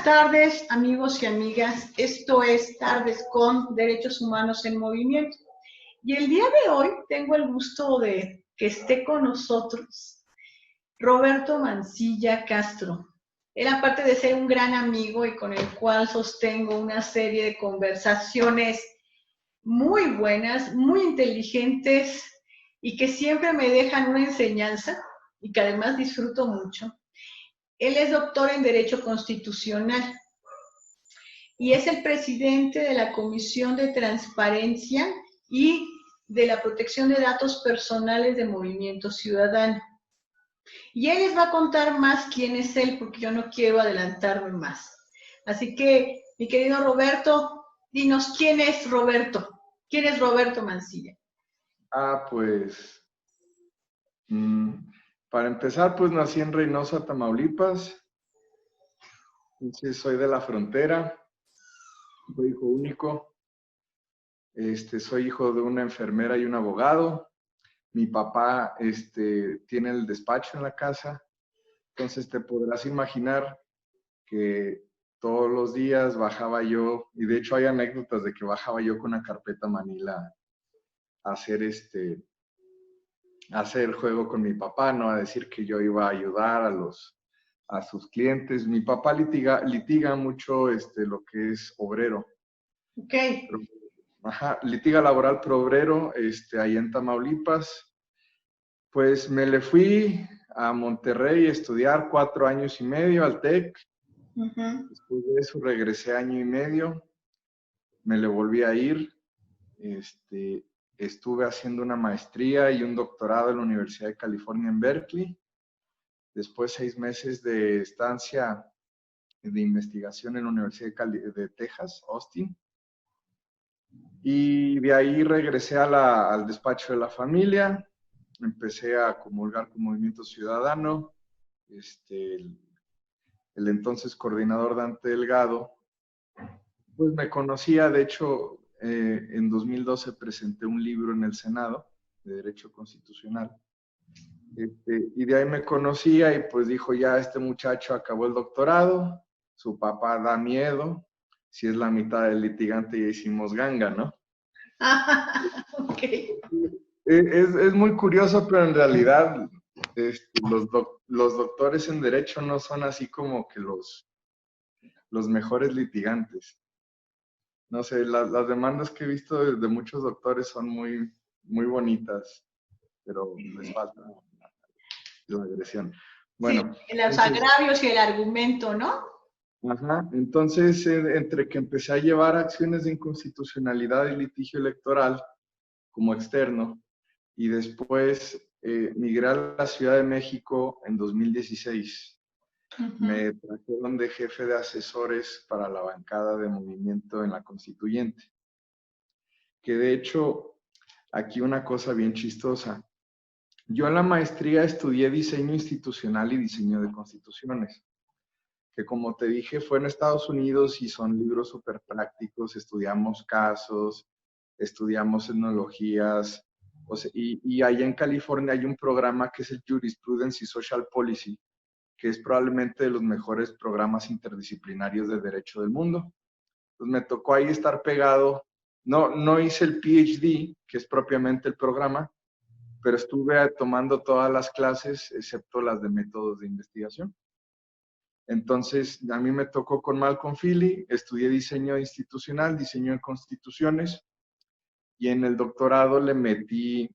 tardes, amigos y amigas. Esto es Tardes con Derechos Humanos en Movimiento. Y el día de hoy tengo el gusto de que esté con nosotros Roberto Mancilla Castro. Él, aparte de ser un gran amigo y con el cual sostengo una serie de conversaciones muy buenas, muy inteligentes y que siempre me dejan una enseñanza y que además disfruto mucho. Él es doctor en Derecho Constitucional y es el presidente de la Comisión de Transparencia y de la Protección de Datos Personales de Movimiento Ciudadano. Y él les va a contar más quién es él, porque yo no quiero adelantarme más. Así que, mi querido Roberto, dinos, ¿quién es Roberto? ¿Quién es Roberto Mancilla? Pues, para empezar, pues nací en Reynosa, Tamaulipas. Entonces, soy de la frontera, soy hijo único. Soy hijo de una enfermera y un abogado. Mi papá tiene el despacho en la casa. Entonces, te podrás imaginar que todos los días bajaba yo, y de hecho hay anécdotas de que bajaba yo con una carpeta Manila a hacer juego con mi papá, ¿no? A decir que yo iba a ayudar a sus clientes. Mi papá litiga mucho lo que es obrero. Ok. Litiga laboral pro obrero, ahí en Tamaulipas. Pues me le fui a Monterrey a estudiar 4 años y medio al TEC. Después de eso regresé 1 año y medio. Me le volví a ir. Estuve haciendo una maestría y un doctorado en la Universidad de California en Berkeley. Después 6 meses de estancia de investigación en la Universidad de Texas, Austin. Y de ahí regresé al despacho de la familia. Empecé a comulgar con Movimiento Ciudadano. El entonces coordinador Dante Delgado, pues me conocía. De hecho, en 2012 presenté un libro en el Senado de Derecho Constitucional. Y de ahí me conocía y pues dijo, ya este muchacho acabó el doctorado, su papá da miedo, si es la mitad del litigante ya hicimos ganga, ¿no? Okay. Es muy curioso, pero en realidad los doctores en Derecho no son así como que los mejores litigantes. No sé, las demandas que he visto de muchos doctores son muy, muy bonitas, pero les falta la agresión. Bueno, sí, los agravios y el argumento, ¿no? Entonces, entre que empecé a llevar acciones de inconstitucionalidad y litigio electoral como externo, y después migré a la Ciudad de México en 2016. Me trajeron de jefe de asesores para la bancada de Movimiento en la Constituyente. Que de hecho, aquí una cosa bien chistosa. Yo en la maestría estudié diseño institucional y diseño de constituciones, que como te dije fue en Estados Unidos y son libros súper prácticos. Estudiamos casos, estudiamos etnologías, y allá en California hay un programa que es el Jurisprudence y Social Policy, que es probablemente de los mejores programas interdisciplinarios de derecho del mundo. Pues me tocó ahí estar pegado. No hice el PhD, que es propiamente el programa, pero estuve tomando todas las clases, excepto las de métodos de investigación. Entonces, a mí me tocó con Malcolm Feeley, estudié diseño institucional, diseño de constituciones, y en el doctorado le metí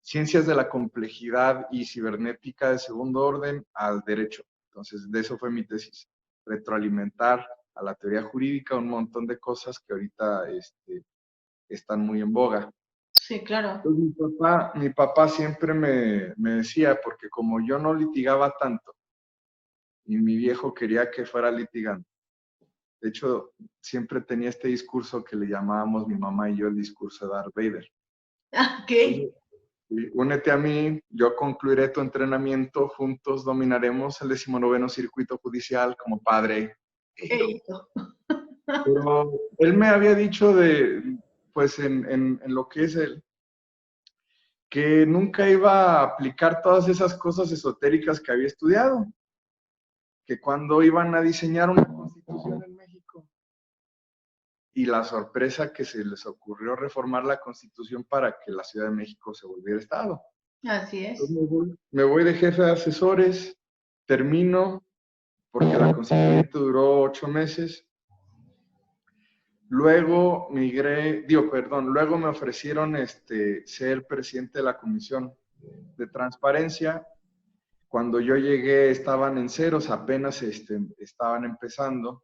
ciencias de la complejidad y cibernética de segundo orden al derecho. Entonces, de eso fue mi tesis, retroalimentar a la teoría jurídica un montón de cosas que ahorita están muy en boga. Sí, claro. Entonces, mi papá siempre me decía, porque como yo no litigaba tanto, y mi viejo quería que fuera litigante. De hecho, siempre tenía este discurso que le llamábamos mi mamá y yo el discurso de Darth Vader. Ok. Únete a mí, yo concluiré tu entrenamiento, juntos dominaremos el 19º circuito judicial como padre. Pero él me había dicho pues en lo que es él, que nunca iba a aplicar todas esas cosas esotéricas que había estudiado, que cuando iban a diseñar una constitución en México, y la sorpresa que se les ocurrió reformar la constitución para que la Ciudad de México se volviera Estado. Así es. Entonces me voy de jefe de asesores, termino, porque la constituyente duró 8 meses. Luego luego me ofrecieron ser presidente de la Comisión de Transparencia. Cuando yo llegué estaban en ceros, apenas estaban empezando.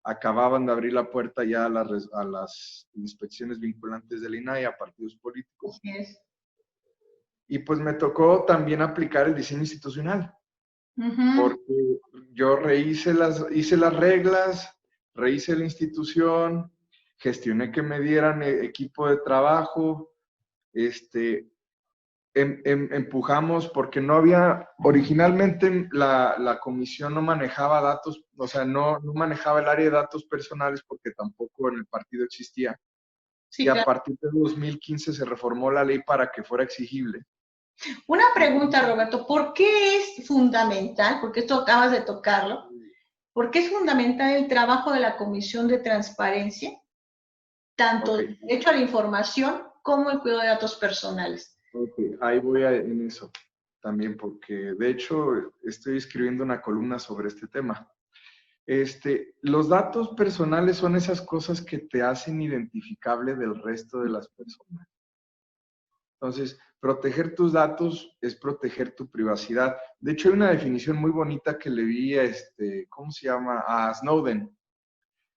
Acababan de abrir la puerta ya a las inspecciones vinculantes del INAI a partidos políticos. Así es. Y pues me tocó también aplicar el diseño institucional, porque yo hice las reglas, rehice la institución, gestioné que me dieran equipo de trabajo, empujamos porque no había, originalmente la comisión no manejaba datos, o sea, no manejaba el área de datos personales porque tampoco en el partido existía. Sí, Y a claro. partir de 2015 se reformó la ley para que fuera exigible. Una pregunta, Roberto, ¿por qué es fundamental, porque esto acabas de tocarlo, por qué es fundamental el trabajo de la Comisión de Transparencia, tanto el derecho a la información como el cuidado de datos personales? Ahí voy en eso también, porque de hecho estoy escribiendo una columna sobre este tema. Los datos personales son esas cosas que te hacen identificable del resto de las personas. Entonces, proteger tus datos es proteger tu privacidad. De hecho, hay una definición muy bonita que le vi ¿cómo se llama? A Snowden.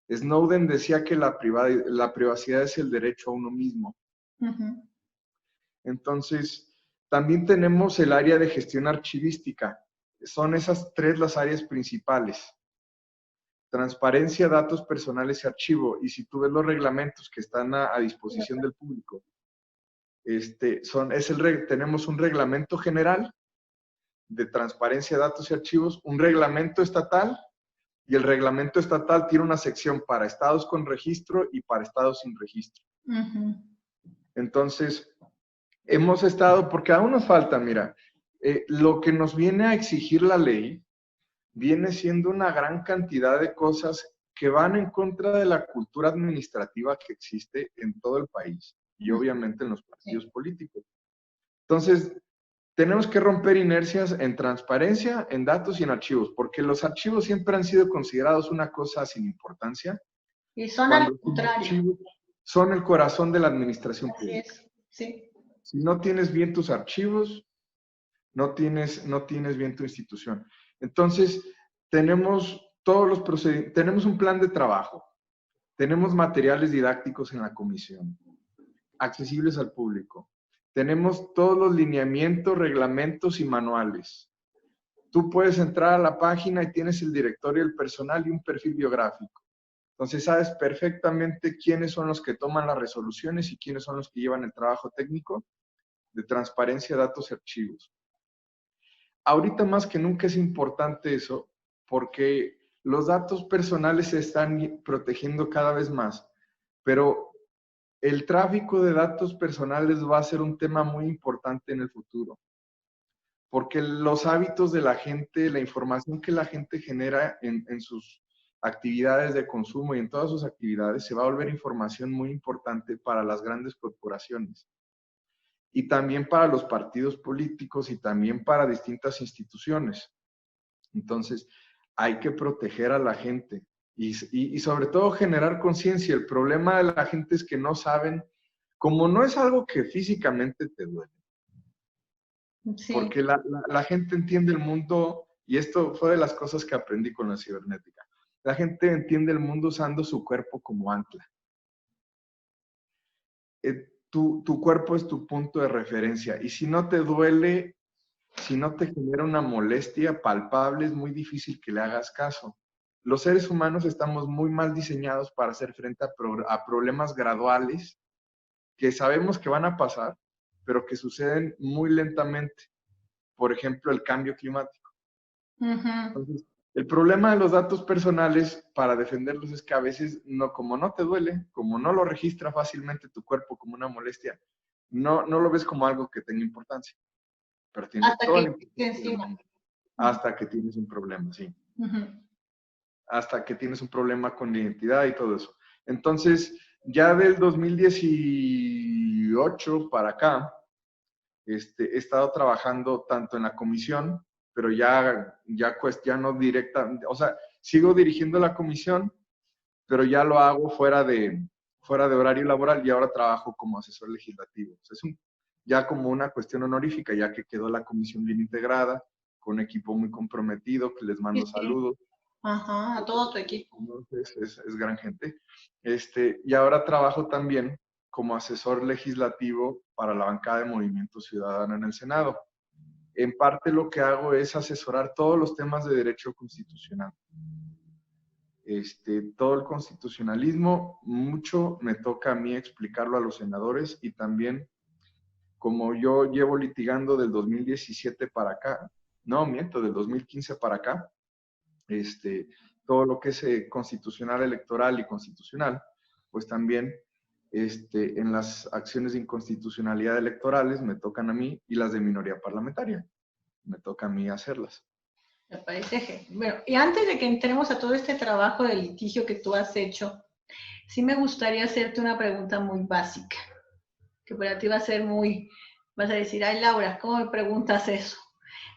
Snowden decía que la privacidad es el derecho a uno mismo. Entonces, también tenemos el área de gestión archivística. Son esas 3 las áreas principales. Transparencia, datos personales y archivo. Y si tú ves los reglamentos que están a disposición del público, tenemos un reglamento general de transparencia, datos y archivos, un reglamento estatal, y el reglamento estatal tiene una sección para estados con registro y para estados sin registro. Entonces, hemos estado, porque aún nos falta, mira, lo que nos viene a exigir la ley viene siendo una gran cantidad de cosas que van en contra de la cultura administrativa que existe en todo el país y obviamente en los partidos políticos. Entonces, tenemos que romper inercias en transparencia, en datos y en archivos, porque los archivos siempre han sido considerados una cosa sin importancia. Y son al contrario. Son el corazón de la administración pública. Así es, sí. Si no tienes bien tus archivos, no tienes bien tu institución. Entonces, tenemos tenemos un plan de trabajo, tenemos materiales didácticos en la comisión, accesibles al público. Tenemos todos los lineamientos, reglamentos y manuales. Tú puedes entrar a la página y tienes el directorio del personal y un perfil biográfico. Entonces sabes perfectamente quiénes son los que toman las resoluciones y quiénes son los que llevan el trabajo técnico de transparencia, datos y archivos. Ahorita más que nunca es importante eso porque los datos personales se están protegiendo cada vez más, pero el tráfico de datos personales va a ser un tema muy importante en el futuro, porque los hábitos de la gente, la información que la gente genera en sus actividades de consumo y en todas sus actividades se va a volver información muy importante para las grandes corporaciones y también para los partidos políticos y también para distintas instituciones. Entonces, hay que proteger a la gente y sobre todo generar conciencia. El problema de la gente es que no saben, como no es algo que físicamente te duele, sí. Porque la gente entiende el mundo, y esto fue de las cosas que aprendí con la cibernética. La gente entiende el mundo usando su cuerpo como ancla. Tu cuerpo es tu punto de referencia, y si no te duele, si no te genera una molestia palpable, es muy difícil que le hagas caso. Los seres humanos estamos muy mal diseñados para hacer frente a problemas graduales que sabemos que van a pasar, pero que suceden muy lentamente. Por ejemplo, el cambio climático. Entonces, el problema de los datos personales para defenderlos es que a veces, como no te duele, como no lo registra fácilmente tu cuerpo como una molestia, no lo ves como algo que tenga importancia, pero tiene Hasta toda que la esté importancia del encima. mundo. Hasta que tienes un problema, sí. Hasta que tienes un problema con la identidad y todo eso. Entonces, ya del 2018 para acá, he estado trabajando tanto en la comisión, pero ya no directa, o sea, sigo dirigiendo la comisión, pero ya lo hago fuera de horario laboral y ahora trabajo como asesor legislativo. O sea, es ya como una cuestión honorífica, ya que quedó la comisión bien integrada, con un equipo muy comprometido, que les mando Sí, sí. saludos. Ajá, a todo tu equipo. Es gran gente. Y ahora trabajo también como asesor legislativo para la bancada de Movimiento Ciudadano en el Senado. En parte lo que hago es asesorar todos los temas de derecho constitucional. Todo el constitucionalismo, mucho me toca a mí explicarlo a los senadores y también, como yo llevo litigando del 2017 para acá, no, miento, del 2015 para acá, todo lo que es constitucional, electoral y constitucional, pues también en las acciones de inconstitucionalidad electorales me tocan a mí y las de minoría parlamentaria, me toca a mí hacerlas. Me parece. Bueno, y antes de que entremos a todo este trabajo de litigio que tú has hecho, sí me gustaría hacerte una pregunta muy básica, que para ti va a ser vas a decir, ay Laura, ¿cómo me preguntas eso?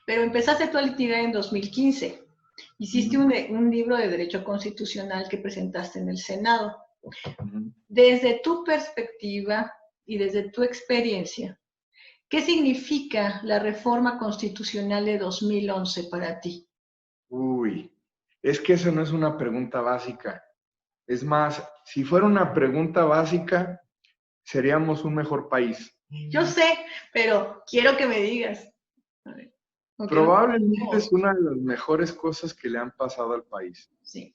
Pero empezaste tú a litigar en 2015. Hiciste un libro de derecho constitucional que presentaste en el Senado. Desde tu perspectiva y desde tu experiencia, ¿qué significa la reforma constitucional de 2011 para ti? Uy, es que eso no es una pregunta básica. Es más, si fuera una pregunta básica, seríamos un mejor país. Yo sé, pero quiero que me digas. Probablemente es una de las mejores cosas que le han pasado al país. Sí.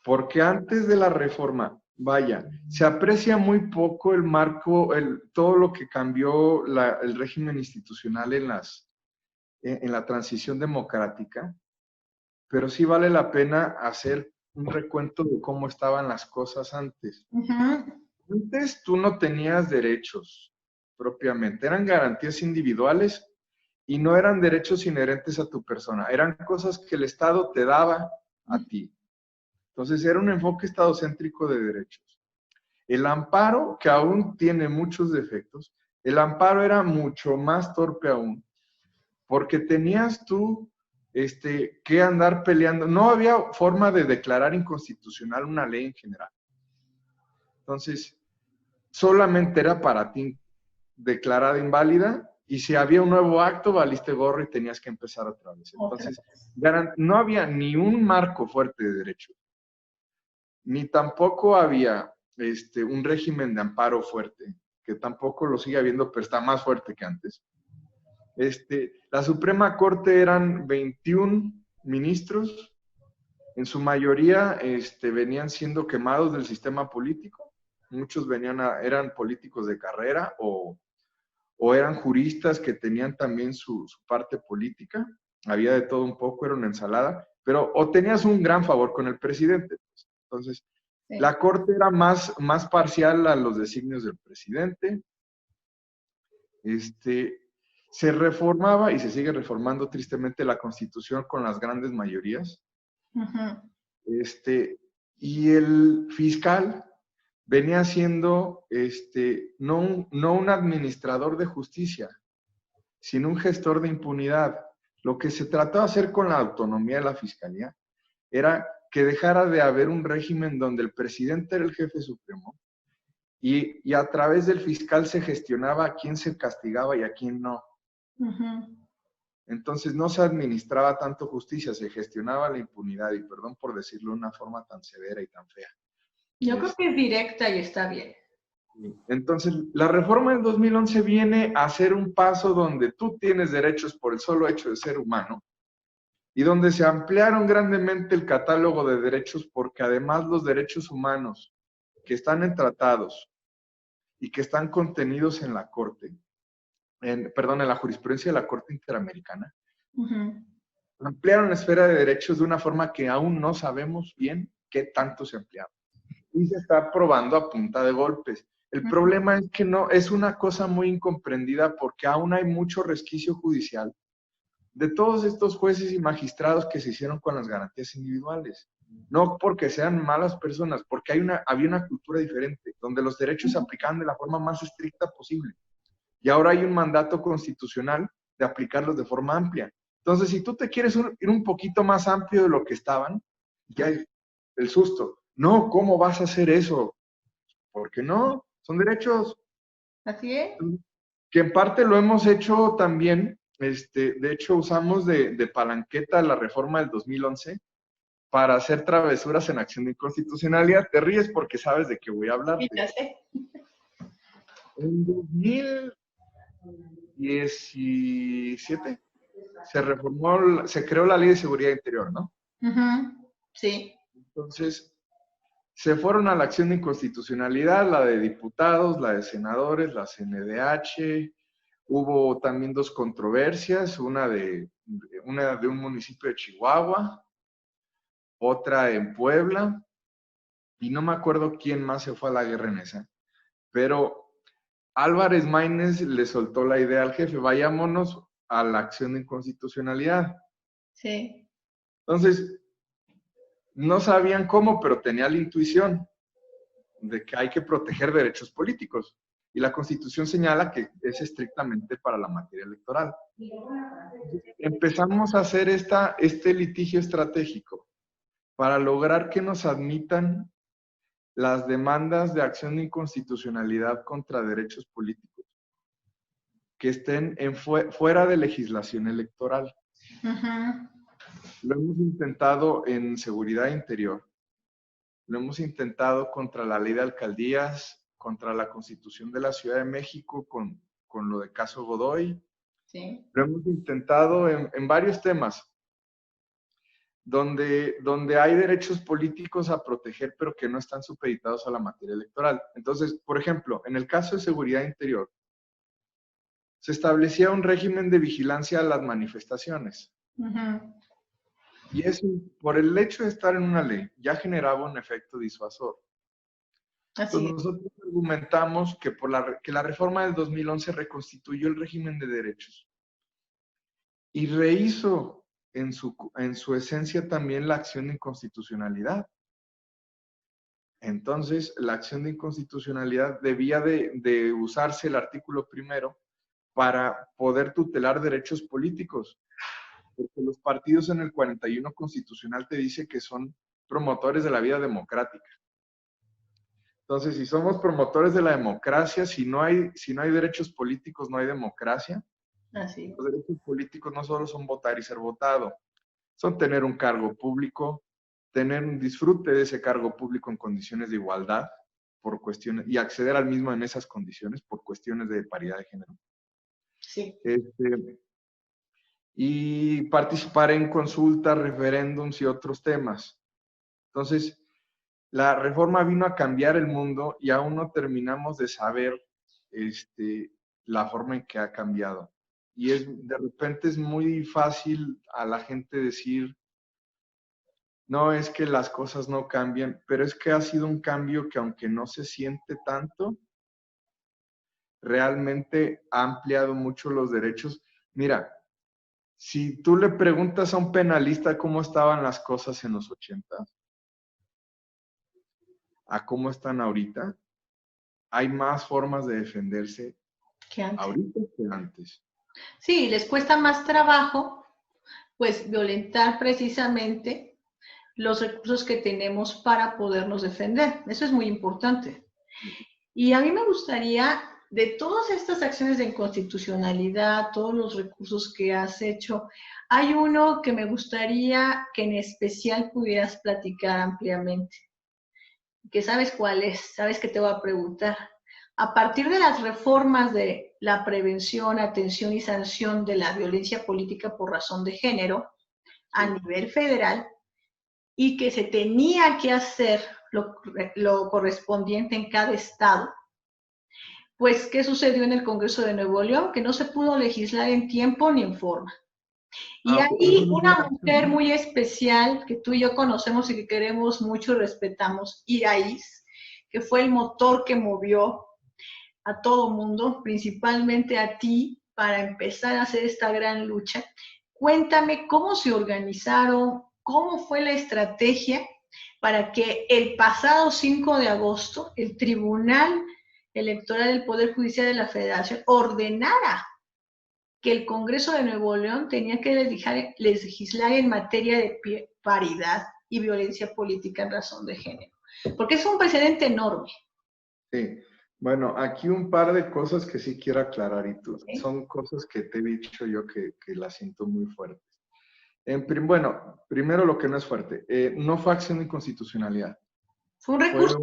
Porque antes de la reforma, vaya, se aprecia muy poco el marco, todo lo que cambió el régimen institucional en la transición democrática, pero sí vale la pena hacer un recuento de cómo estaban las cosas antes. Antes tú no tenías derechos propiamente, eran garantías individuales y no eran derechos inherentes a tu persona, eran cosas que el Estado te daba a ti. Entonces era un enfoque estadocéntrico de derechos. El amparo, que aún tiene muchos defectos, el amparo era mucho más torpe aún, porque tenías tú que andar peleando. No había forma de declarar inconstitucional una ley en general. Entonces, solamente era para ti declarada inválida y si había un nuevo acto, valiste gorro y tenías que empezar otra vez. Entonces, no había ni un marco fuerte de derechos, ni tampoco había un régimen de amparo fuerte, que tampoco lo sigue habiendo, pero está más fuerte que antes. La Suprema Corte eran 21 ministros, en su mayoría venían siendo quemados del sistema político, muchos eran políticos de carrera o eran juristas que tenían también su parte política, había de todo un poco, era una ensalada, pero o tenías un gran favor con el presidente. Entonces, sí, la Corte era más parcial a los designios del presidente. Se reformaba y se sigue reformando tristemente la Constitución con las grandes mayorías. Y el fiscal venía siendo no un administrador de justicia, sino un gestor de impunidad. Lo que se trató de hacer con la autonomía de la fiscalía era que dejara de haber un régimen donde el presidente era el jefe supremo y a través del fiscal se gestionaba a quién se castigaba y a quién no. Entonces no se administraba tanto justicia, se gestionaba la impunidad, y perdón por decirlo de una forma tan severa y tan fea. Yo creo que es directa y está bien. Entonces, la reforma del 2011 viene a ser un paso donde tú tienes derechos por el solo hecho de ser humano y donde se ampliaron grandemente el catálogo de derechos porque además los derechos humanos que están en tratados y que están contenidos en la Corte, en la jurisprudencia de la Corte Interamericana, ampliaron la esfera de derechos de una forma que aún no sabemos bien qué tanto se ampliaron. Y se está probando a punta de golpes. El problema es que no, es una cosa muy incomprendida porque aún hay mucho resquicio judicial de todos estos jueces y magistrados que se hicieron con las garantías individuales. No porque sean malas personas, porque había una cultura diferente, donde los derechos se aplicaban de la forma más estricta posible. Y ahora hay un mandato constitucional de aplicarlos de forma amplia. Entonces, si tú te quieres ir un poquito más amplio de lo que estaban, ya hay el susto. No, ¿cómo vas a hacer eso? ¿Por qué no? Son derechos. Así es. Que en parte lo hemos hecho también. De hecho, usamos de palanqueta la reforma del 2011 para hacer travesuras en acción de inconstitucionalidad. Te ríes porque sabes de qué voy a hablarte. Ya sé. En 2017 se creó la Ley de Seguridad Interior, ¿no? Sí. Entonces, se fueron a la acción de inconstitucionalidad, la de diputados, la de senadores, la CNDH. Hubo también dos controversias, una de un municipio de Chihuahua, otra en Puebla, y no me acuerdo quién más se fue a la guerra en esa. Pero Álvarez Maínez le soltó la idea al jefe, vayámonos a la acción de inconstitucionalidad. Sí. Entonces, no sabían cómo, pero tenía la intuición de que hay que proteger derechos políticos. Y la Constitución señala que es estrictamente para la materia electoral. Empezamos a hacer este litigio estratégico para lograr que nos admitan las demandas de acción de inconstitucionalidad contra derechos políticos que estén fuera de legislación electoral. Lo hemos intentado en seguridad interior, lo hemos intentado contra la ley de alcaldías, contra la Constitución de la Ciudad de México, con lo de caso Godoy. Sí. Lo hemos intentado en varios temas, donde hay derechos políticos a proteger, pero que no están supeditados a la materia electoral. Entonces, por ejemplo, en el caso de seguridad interior, se establecía un régimen de vigilancia a las manifestaciones. Y eso, por el hecho de estar en una ley, ya generaba un efecto disuasor. Entonces, nosotros argumentamos que, que la reforma del 2011 reconstituyó el régimen de derechos y rehizo en su esencia también la acción de inconstitucionalidad. Entonces, la acción de inconstitucionalidad debía de usarse el artículo primero para poder tutelar derechos políticos, porque los partidos en el 41 constitucional te dice que son promotores de la vida democrática. Entonces, si somos promotores de la democracia, si no hay derechos políticos, no hay democracia. Así. Los derechos políticos no solo son votar y ser votado, son tener un cargo público, tener un disfrute de ese cargo público en condiciones de igualdad por cuestiones, y acceder al mismo en esas condiciones por cuestiones de paridad de género. Sí. Y participar en consultas, referéndums y otros temas. Entonces, la reforma vino a cambiar el mundo y aún no terminamos de saber la forma en que ha cambiado. Y de repente es muy fácil a la gente decir, no, es que las cosas no cambian, pero es que ha sido un cambio que aunque no se siente tanto, realmente ha ampliado mucho los derechos. Mira, si tú le preguntas a un penalista cómo estaban las cosas en los 80, a cómo están ahorita, hay más formas de defenderse ahorita que antes. Sí, les cuesta más trabajo, pues, violentar precisamente los recursos que tenemos para podernos defender. Eso es muy importante. Y a mí me gustaría, de todas estas acciones de inconstitucionalidad, todos los recursos que has hecho, hay uno que me gustaría que en especial pudieras platicar ampliamente. Que sabes cuál es, sabes que te voy a preguntar. A partir de las reformas de la prevención, atención y sanción de la violencia política por razón de género a nivel federal, y que se tenía que hacer lo correspondiente en cada estado, pues, ¿qué sucedió en el Congreso de Nuevo León? Que no se pudo legislar en tiempo ni en forma. Y hay una mujer muy especial que tú y yo conocemos y que queremos mucho y respetamos, Iraíz, que fue el motor que movió a todo mundo, principalmente a ti, para empezar a hacer esta gran lucha. Cuéntame cómo se organizaron, cómo fue la estrategia para que el pasado 5 de agosto el Tribunal Electoral del Poder Judicial de la Federación ordenara que el Congreso de Nuevo León tenía que legislar en materia de paridad y violencia política en razón de género. Porque es un precedente enorme. Sí. Bueno, aquí un par de cosas que sí quiero aclarar y tú, ¿Sí? son cosas que te he dicho yo que las siento muy fuertes. Bueno, primero lo que no es fuerte, no fue acción de inconstitucionalidad. Fue un Fue recurso.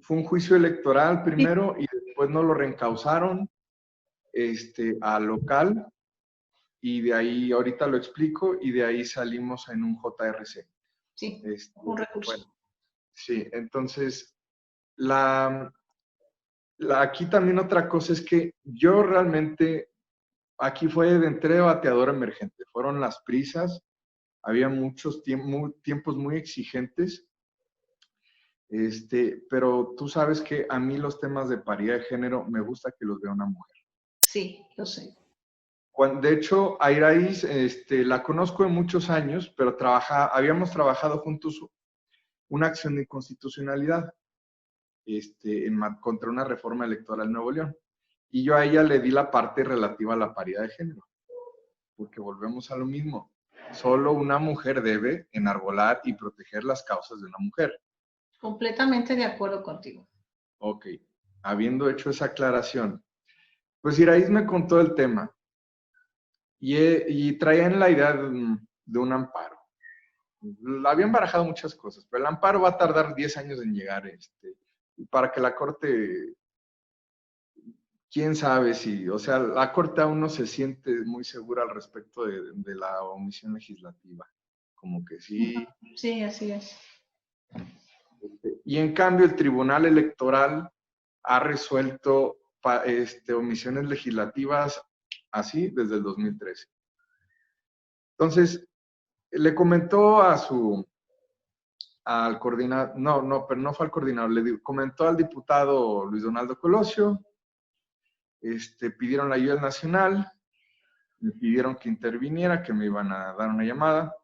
un juicio electoral Sí. primero y después no lo reencausaron al local y de ahí, ahorita lo explico, y de ahí salimos en un JRC. Sí, un recurso. Bueno, sí, entonces, aquí también otra cosa es que yo realmente, aquí fue de entré bateador emergente, fueron las prisas, había muchos tiempos muy exigentes, pero tú sabes que a mí los temas de paridad de género me gusta que los vea una mujer. Sí, lo sé. De hecho, a Iraíz la conozco de muchos años, pero habíamos trabajado juntos una acción de inconstitucionalidad contra una reforma electoral en Nuevo León. Y yo a ella le di la parte relativa a la paridad de género, porque volvemos a lo mismo. Solo una mujer debe enarbolar y proteger las causas de una mujer. Completamente de acuerdo contigo. Ok, habiendo hecho esa aclaración, pues Iraíz me contó el tema y traían la idea de un amparo. Habían barajado muchas cosas, pero el amparo va a tardar 10 años en llegar, para que la Corte, quién sabe si, o sea, la Corte aún no se siente muy segura al respecto de la omisión legislativa, como que sí. Sí, así es. Y en cambio el Tribunal Electoral ha resuelto omisiones legislativas así desde el 2013. Entonces, le comentó al coordinador, pero no fue al coordinador, comentó al diputado Luis Donaldo Colosio, pidieron la ayuda nacional, me pidieron que interviniera, que me iban a dar una llamada.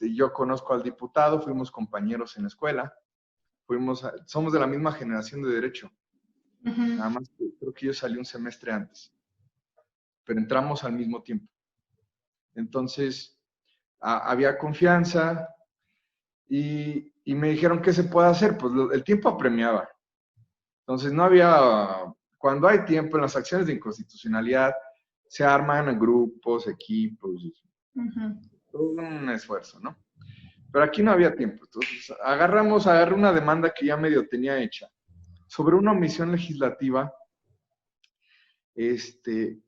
Yo conozco al diputado, fuimos compañeros en la escuela, somos de la misma generación de Derecho, nada más que creo que yo salí un semestre antes, pero entramos al mismo tiempo. Entonces, había confianza y me dijeron, ¿qué se puede hacer? Pues el tiempo apremiaba. Entonces, no había, cuando hay tiempo en las acciones de inconstitucionalidad, se arman grupos, equipos, todo un esfuerzo, ¿no? Pero aquí no había tiempo. Entonces, agarré una demanda que ya medio tenía hecha sobre una omisión legislativa, de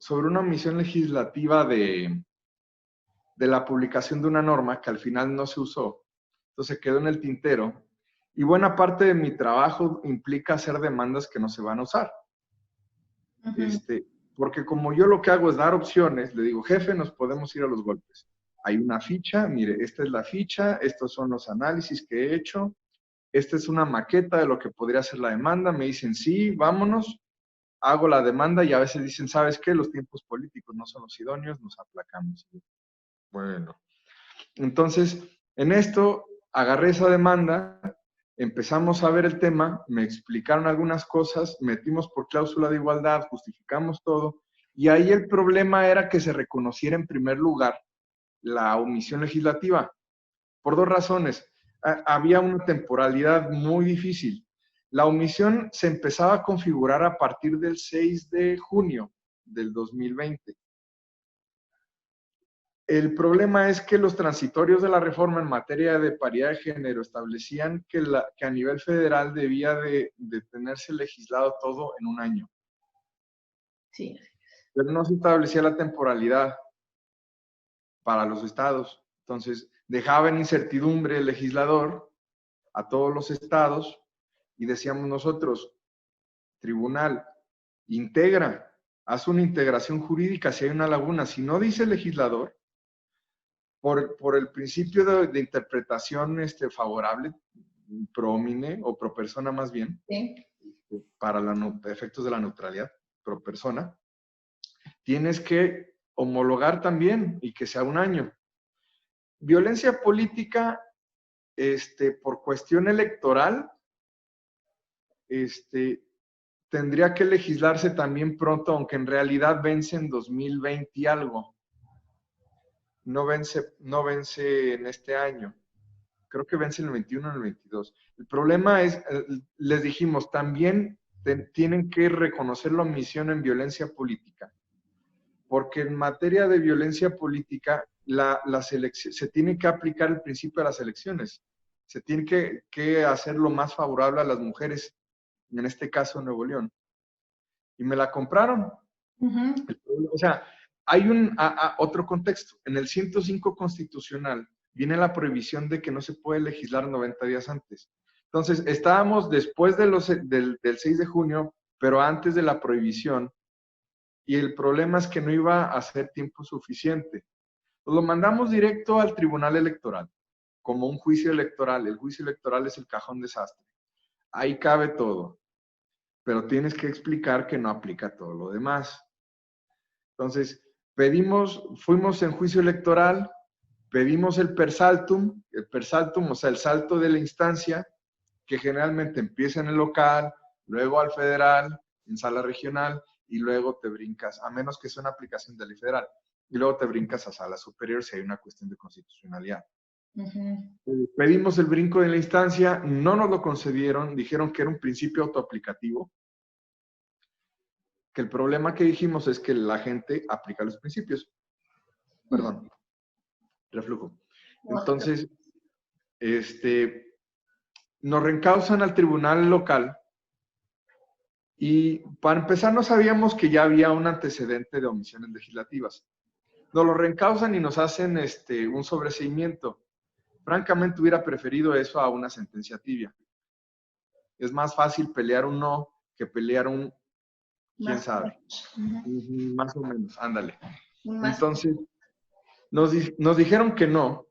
la publicación de una norma que al final no se usó. Entonces quedó en el tintero. Y buena parte de mi trabajo implica hacer demandas que no se van a usar. Porque como yo lo que hago es dar opciones, le digo, jefe, nos podemos ir a los golpes. Hay una ficha, mire, esta es la ficha, estos son los análisis que he hecho, esta es una maqueta de lo que podría ser la demanda, me dicen, sí, vámonos, hago la demanda y a veces dicen, ¿sabes qué? Los tiempos políticos no son los idóneos, nos aplacamos. Bueno, entonces, en esto agarré esa demanda, empezamos a ver el tema, me explicaron algunas cosas, metimos por cláusula de igualdad, justificamos todo, y ahí el problema era que se reconociera en primer lugar la omisión legislativa, por dos razones. Había una temporalidad muy difícil. La omisión se empezaba a configurar a partir del 6 de junio del 2020. El problema es que los transitorios de la reforma en materia de paridad de género establecían que a nivel federal debía de tenerse legislado todo en un año. Sí. Pero no se establecía la temporalidad para los estados. Entonces, dejaba en incertidumbre el legislador a todos los estados y decíamos nosotros, tribunal, integra, haz una integración jurídica si hay una laguna. Si no dice el legislador, por el principio de interpretación favorable, pro homine o pro persona más bien, Sí. para efectos de la neutralidad pro persona, tienes que homologar también y que sea un año. Violencia política, por cuestión electoral, tendría que legislarse también pronto, aunque en realidad vence en 2020 y algo. No vence en este año. Creo que vence en el 21 o en el 22. El problema es, les dijimos, también tienen que reconocer la omisión en violencia política. Porque en materia de violencia política, se tiene que aplicar el principio de las elecciones. Se tiene que hacer lo más favorable a las mujeres, en este caso Nuevo León. Y me la compraron. O sea, hay otro contexto. En el 105 constitucional viene la prohibición de que no se puede legislar 90 días antes. Entonces, estábamos después del 6 de junio, pero antes de la prohibición, y el problema es que no iba a ser tiempo suficiente. Lo mandamos directo al Tribunal Electoral, como un juicio electoral. El juicio electoral es el cajón desastre. Ahí cabe todo, pero tienes que explicar que no aplica todo lo demás. Entonces, fuimos en juicio electoral, pedimos el per saltum, o sea, el salto de la instancia, que generalmente empieza en el local, luego al federal, en sala regional, y luego te brincas, a menos que sea una aplicación de ley federal, y luego te brincas a sala superior si hay una cuestión de constitucionalidad. Pedimos el brinco de la instancia, no nos lo concedieron, dijeron que era un principio autoaplicativo, que el problema que dijimos es que la gente aplica los principios. Perdón, reflujo. Entonces, nos reencausan al tribunal local y para empezar no sabíamos que ya había un antecedente de omisiones legislativas. Nos lo reencausan y nos hacen un sobreseimiento. Francamente hubiera preferido eso a una sentencia tibia. Es más fácil pelear un no que pelear un quién sabe. Más o menos, ándale. Entonces, nos dijeron que no,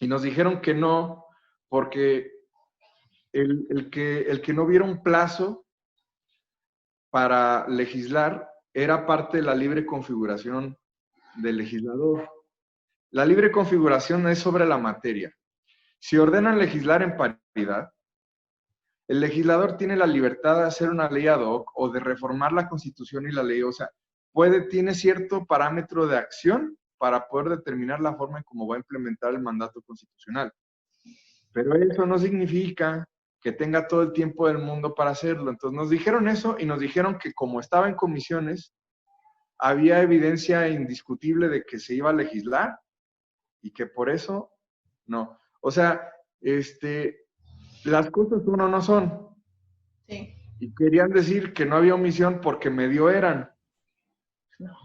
y nos dijeron que no porque el que no hubiera un plazo para legislar era parte de la libre configuración del legislador. La libre configuración es sobre la materia. Si ordenan legislar en paridad, el legislador tiene la libertad de hacer una ley ad hoc o de reformar la Constitución y la ley. O sea, tiene cierto parámetro de acción para poder determinar la forma en cómo va a implementar el mandato constitucional. Pero eso no significa que tenga todo el tiempo del mundo para hacerlo. Entonces nos dijeron eso y nos dijeron que como estaba en comisiones, había evidencia indiscutible de que se iba a legislar y que por eso no. O sea, las cosas uno no son. Sí. Y querían decir que no había omisión porque medio eran. No.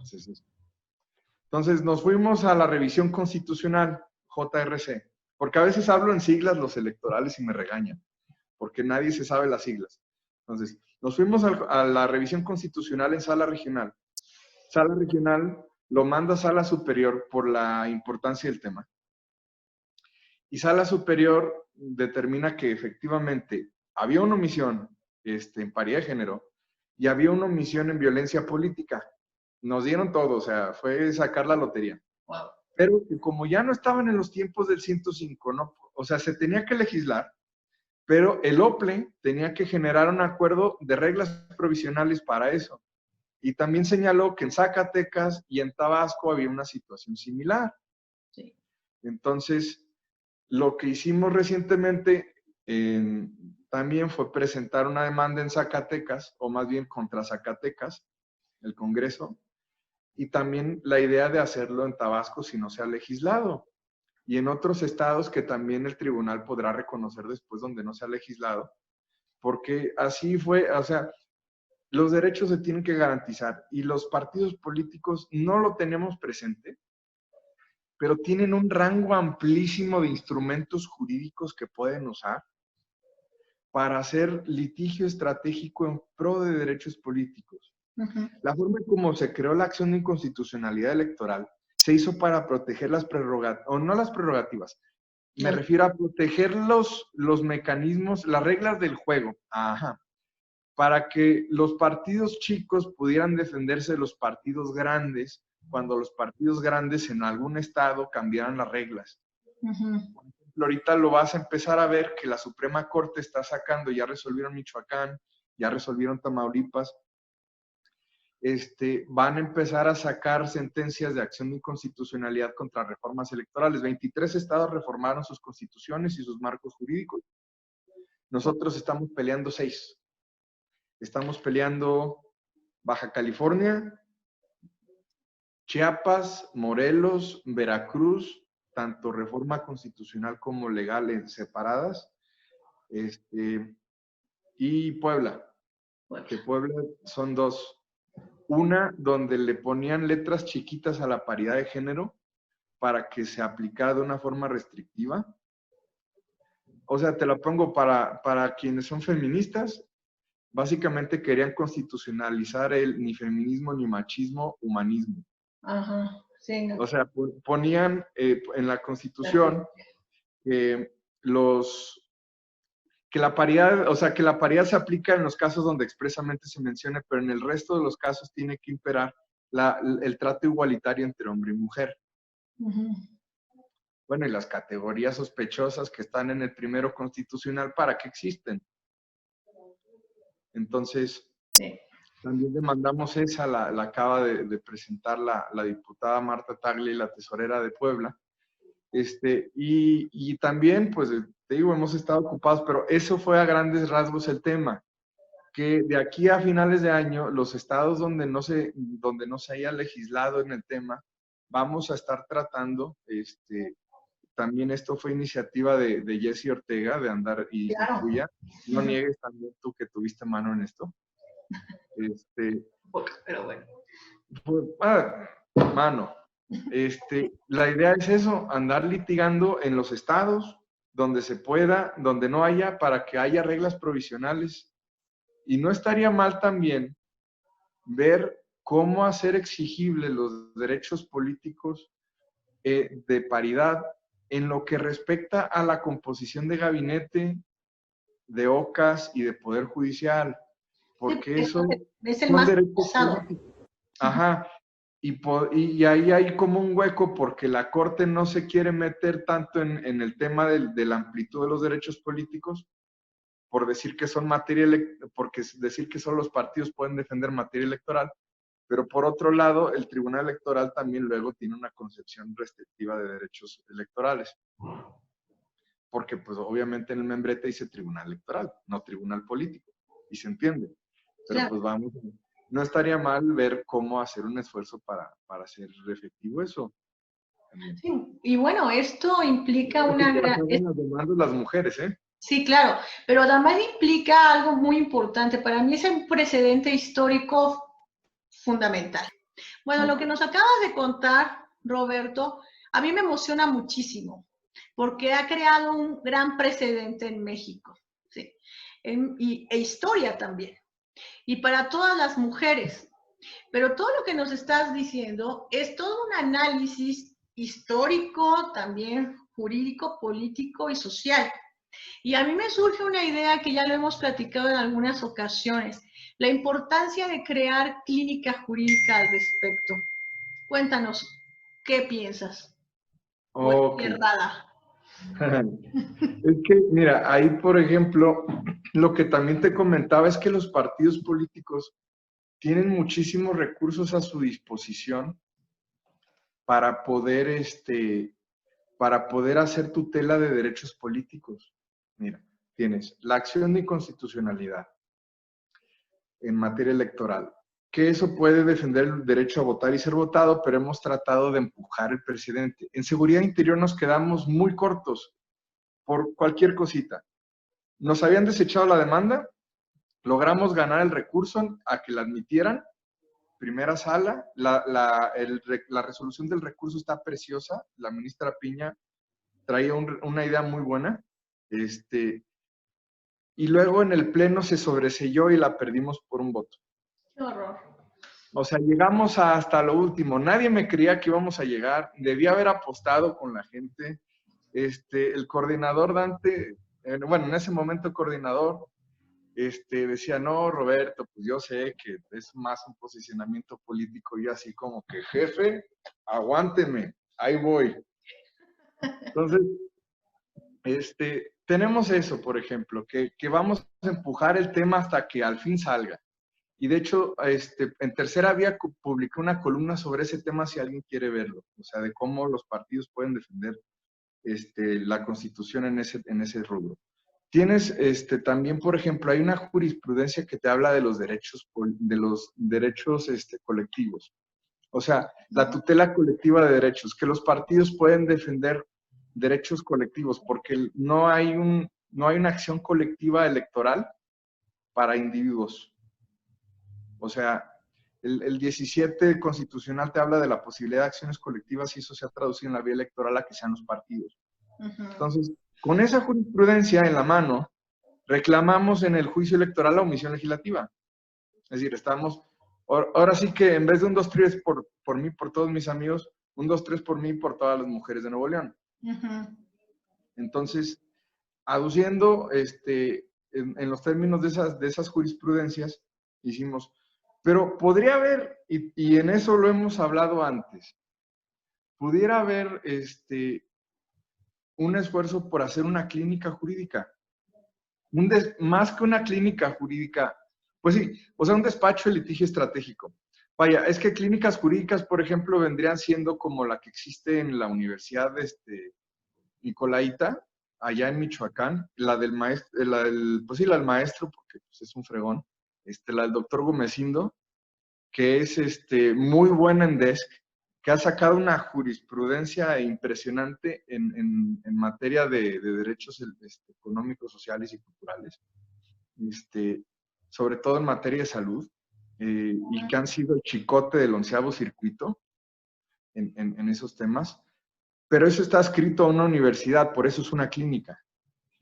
Entonces nos fuimos a la revisión constitucional, JRC, porque a veces hablo en siglas los electorales y me regañan, porque nadie se sabe las siglas. Entonces, nos fuimos a la revisión constitucional en sala regional. Sala regional lo manda a sala superior por la importancia del tema. Y sala superior determina que efectivamente había una omisión en paridad de género y había una omisión en violencia política. Nos dieron todo, o sea, fue sacar la lotería. Wow. Pero como ya no estaban en los tiempos del 105, ¿no? O sea, se tenía que legislar, pero el OPLE tenía que generar un acuerdo de reglas provisionales para eso. Y también señaló que en Zacatecas y en Tabasco había una situación similar. Sí. Entonces, lo que hicimos recientemente también fue presentar una demanda en Zacatecas, o más bien contra Zacatecas, el Congreso, y también la idea de hacerlo en Tabasco si no se ha legislado. Y en otros estados que también el tribunal podrá reconocer después donde no se ha legislado, porque así fue, o sea, los derechos se tienen que garantizar y los partidos políticos no lo tenemos presente, pero tienen un rango amplísimo de instrumentos jurídicos que pueden usar para hacer litigio estratégico en pro de derechos políticos. La forma en cómo se creó la acción de inconstitucionalidad electoral se hizo para proteger las prerrogativas, o no las prerrogativas, me refiero a proteger los mecanismos, las reglas del juego. Ajá. para que los partidos chicos pudieran defenderse de los partidos grandes cuando los partidos grandes en algún estado cambiaran las reglas. Por ejemplo, ahorita lo vas a empezar a ver que la Suprema Corte está sacando, ya resolvieron Michoacán, ya resolvieron Tamaulipas, van a empezar a sacar sentencias de acción de inconstitucionalidad contra reformas electorales. 23 estados reformaron sus constituciones y sus marcos jurídicos. Nosotros estamos peleando 6. Estamos peleando Baja California, Chiapas, Morelos, Veracruz, tanto reforma constitucional como legal en separadas, y Puebla, que Puebla son 2. Una donde le ponían letras chiquitas a la paridad de género para que se aplicara de una forma restrictiva. O sea, te lo pongo para quienes son feministas, básicamente querían constitucionalizar el ni feminismo ni machismo, humanismo. Ajá, sí. No. O sea, ponían en la Constitución que la paridad, o sea, que la paridad se aplica en los casos donde expresamente se mencione, pero en el resto de los casos tiene que imperar el trato igualitario entre hombre y mujer. Bueno, y las categorías sospechosas que están en el primero constitucional, ¿para qué existen? Entonces, sí. También demandamos esa, la acaba de presentar la diputada Marta Tagle, la tesorera de Puebla. Y también, pues, te digo, hemos estado ocupados, pero eso fue a grandes rasgos el tema, que de aquí a finales de año, los estados donde no se haya legislado en el tema, vamos a estar tratando, también esto fue iniciativa de Jessie Ortega, de Andar y tuya. No niegues también tú que tuviste mano en esto. Pero bueno. Pues, mano. La idea es eso, andar litigando en los estados donde se pueda, donde no haya, para que haya reglas provisionales. Y no estaría mal también ver cómo hacer exigibles los derechos políticos de paridad en lo que respecta a la composición de gabinete, de OCAS y de Poder Judicial, porque eso es el más pesado. Ajá, y ahí hay como un hueco porque la Corte no se quiere meter tanto en el tema de la amplitud de los derechos políticos, por decir que son porque decir que solo los partidos pueden defender materia electoral, pero por otro lado, el Tribunal Electoral también luego tiene una concepción restrictiva de derechos electorales. Porque, pues, obviamente en el membrete dice Tribunal Electoral, no Tribunal Político, y se entiende. Pero, claro, pues vamos, no estaría mal ver cómo hacer un esfuerzo para hacer efectivo eso. Sí, y bueno, esto implica una gran... Las demandas de las mujeres, ¿eh? Sí, claro, pero además implica algo muy importante. Para mí es un precedente histórico fundamental. Bueno, lo que nos acabas de contar, Roberto, a mí me emociona muchísimo, porque ha creado un gran precedente en México, ¿sí? E historia también, y para todas las mujeres. Pero todo lo que nos estás diciendo es todo un análisis histórico, también jurídico, político y social. Y a mí me surge una idea que ya lo hemos platicado en algunas ocasiones, la importancia de crear clínica jurídica al respecto. Cuéntanos, ¿qué piensas? Okay. Es que, mira, ahí, por ejemplo, lo que también te comentaba es que los partidos políticos tienen muchísimos recursos a su disposición para poder hacer tutela de derechos políticos. Mira, tienes la acción de inconstitucionalidad en materia electoral, que eso puede defender el derecho a votar y ser votado, pero hemos tratado de empujar el presidente. En seguridad interior nos quedamos muy cortos por cualquier cosita. Nos habían desechado la demanda, logramos ganar el recurso a que la admitieran, primera sala, la resolución del recurso está preciosa, la ministra Piña traía una idea muy buena, y luego en el pleno se sobreselló y la perdimos por un voto. Qué horror. O sea, llegamos hasta lo último, nadie me creía que íbamos a llegar, debía haber apostado con la gente, el coordinador Dante, bueno, en ese momento coordinador, decía, no, Roberto, pues yo sé que es más un posicionamiento político y así como que, jefe, aguánteme, ahí voy. Entonces, tenemos eso, por ejemplo, que vamos a empujar el tema hasta que al fin salga. Y de hecho, en Tercera Vía publiqué una columna sobre ese tema si alguien quiere verlo, o sea, de cómo los partidos pueden defender la Constitución en ese rubro. Tienes también, por ejemplo, hay una jurisprudencia que te habla de los derechos, colectivos. O sea, la tutela colectiva de derechos, que los partidos pueden defender derechos colectivos, porque no hay una acción colectiva electoral para individuos. O sea, el 17 constitucional te habla de la posibilidad de acciones colectivas y eso se ha traducido en la vía electoral a que sean los partidos. Entonces, con esa jurisprudencia en la mano, reclamamos en el juicio electoral la omisión legislativa. Es decir, ahora sí que en vez de un 2-3 por mí, por todos mis amigos, un 2-3 por mí, por todas las mujeres de Nuevo León. Entonces, aduciendo en los términos de esas jurisprudencias, hicimos, pero podría haber, y en eso lo hemos hablado antes, pudiera haber un esfuerzo por hacer una clínica jurídica. Más que una clínica jurídica, pues sí, o sea, un despacho de litigio estratégico. Vaya, es que clínicas jurídicas, por ejemplo, vendrían siendo como la que existe en la Universidad Nicolaita, allá en Michoacán, la del maestro, pues sí, la del maestro, porque pues, es un fregón, la del doctor Gomesindo, que es muy buena en DESC, que ha sacado una jurisprudencia impresionante en materia de derechos económicos, sociales y culturales, sobre todo en materia de salud, y que han sido el chicote del 11º circuito en esos temas. Pero eso está adscrito a una universidad, por eso es una clínica.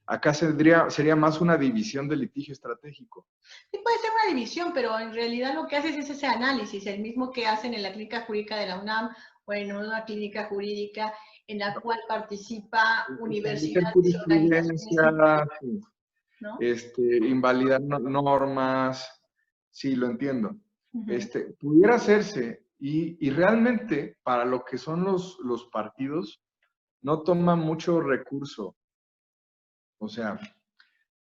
Acá sería más una división de litigio estratégico. Sí, puede ser una división, pero en realidad lo que haces es ese análisis, el mismo que hacen en la clínica jurídica de la UNAM o en una clínica jurídica en la cual participa universidades y organizaciones, ¿no? Invalidar normas, sí, lo entiendo. Pudiera hacerse, y realmente para lo que son los partidos, no toma mucho recurso. O sea,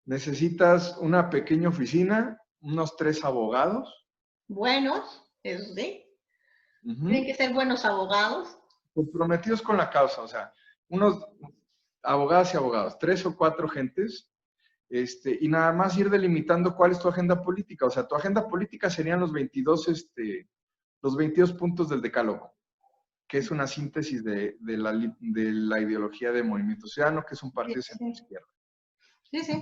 necesitas una pequeña oficina, unos 3 abogados. Buenos, eso sí. Tienen que ser buenos abogados. Comprometidos con la causa, o sea, unos abogadas y abogados, 3 o 4 gentes, y nada más ir delimitando cuál es tu agenda política. O sea, tu agenda política serían los 22 puntos del decálogo, que es una síntesis de la ideología de Movimiento Ciudadano, que es un partido centro-izquierda. Sí, sí.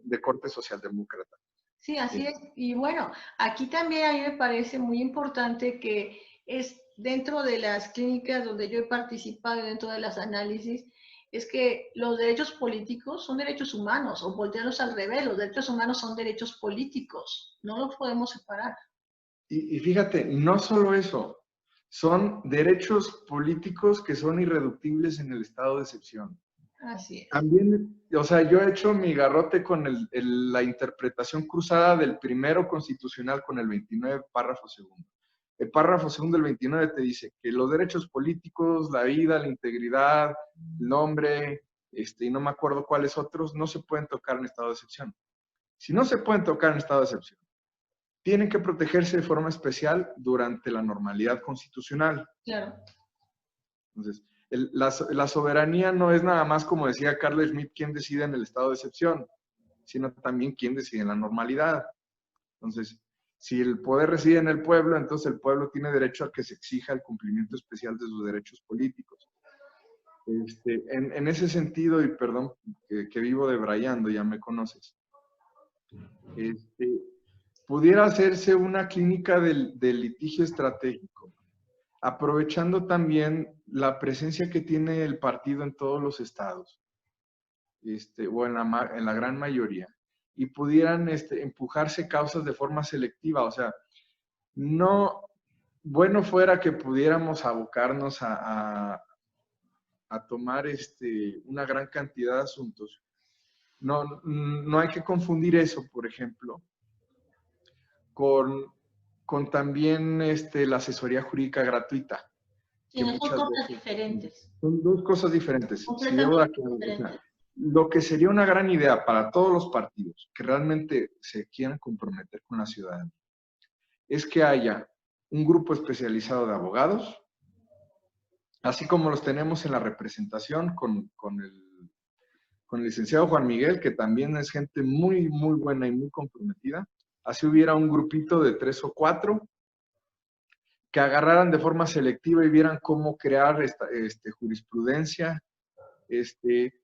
De corte socialdemócrata. Sí, así es. Y bueno, aquí también a mí me parece muy importante que es dentro de las clínicas donde yo he participado, dentro de los análisis, es que los derechos políticos son derechos humanos, o voltearlos al revés, los derechos humanos son derechos políticos, no los podemos separar. Y fíjate, no solo eso, son derechos políticos que son irreductibles en el estado de excepción. Así es. También, o sea, yo he hecho mi garrote con la interpretación cruzada del primero constitucional con el 29, párrafo segundo. El párrafo segundo del 29 te dice que los derechos políticos, la vida, la integridad, el nombre, y no me acuerdo cuáles otros, no se pueden tocar en estado de excepción. Si no se pueden tocar en estado de excepción, tienen que protegerse de forma especial durante la normalidad constitucional. Claro. Entonces, la soberanía no es nada más, como decía Carl Schmitt, quién decide en el estado de excepción, sino también quién decide en la normalidad. Entonces, si el poder reside en el pueblo, entonces el pueblo tiene derecho a que se exija el cumplimiento especial de sus derechos políticos. En ese sentido, y perdón que vivo debrayando, ya me conoces, pudiera hacerse una clínica del litigio estratégico, aprovechando también la presencia que tiene el partido en todos los estados, o en la gran mayoría, y pudieran empujarse causas de forma selectiva. O sea, no, bueno fuera que pudiéramos abocarnos a tomar una gran cantidad de asuntos, no hay que confundir eso, por ejemplo, con también la asesoría jurídica gratuita, Sí, que no son muchas cosas veces diferentes, son dos cosas diferentes. Si debo de completamente aclarar, o sea, diferentes. lo que sería una gran idea para todos los partidos que realmente se quieran comprometer con la ciudadanía es que haya un grupo especializado de abogados, así como los tenemos en la representación con el licenciado Juan Miguel, que también es gente muy, muy buena y muy comprometida. Así hubiera un grupito de 3 o 4 que agarraran de forma selectiva y vieran cómo crear jurisprudencia,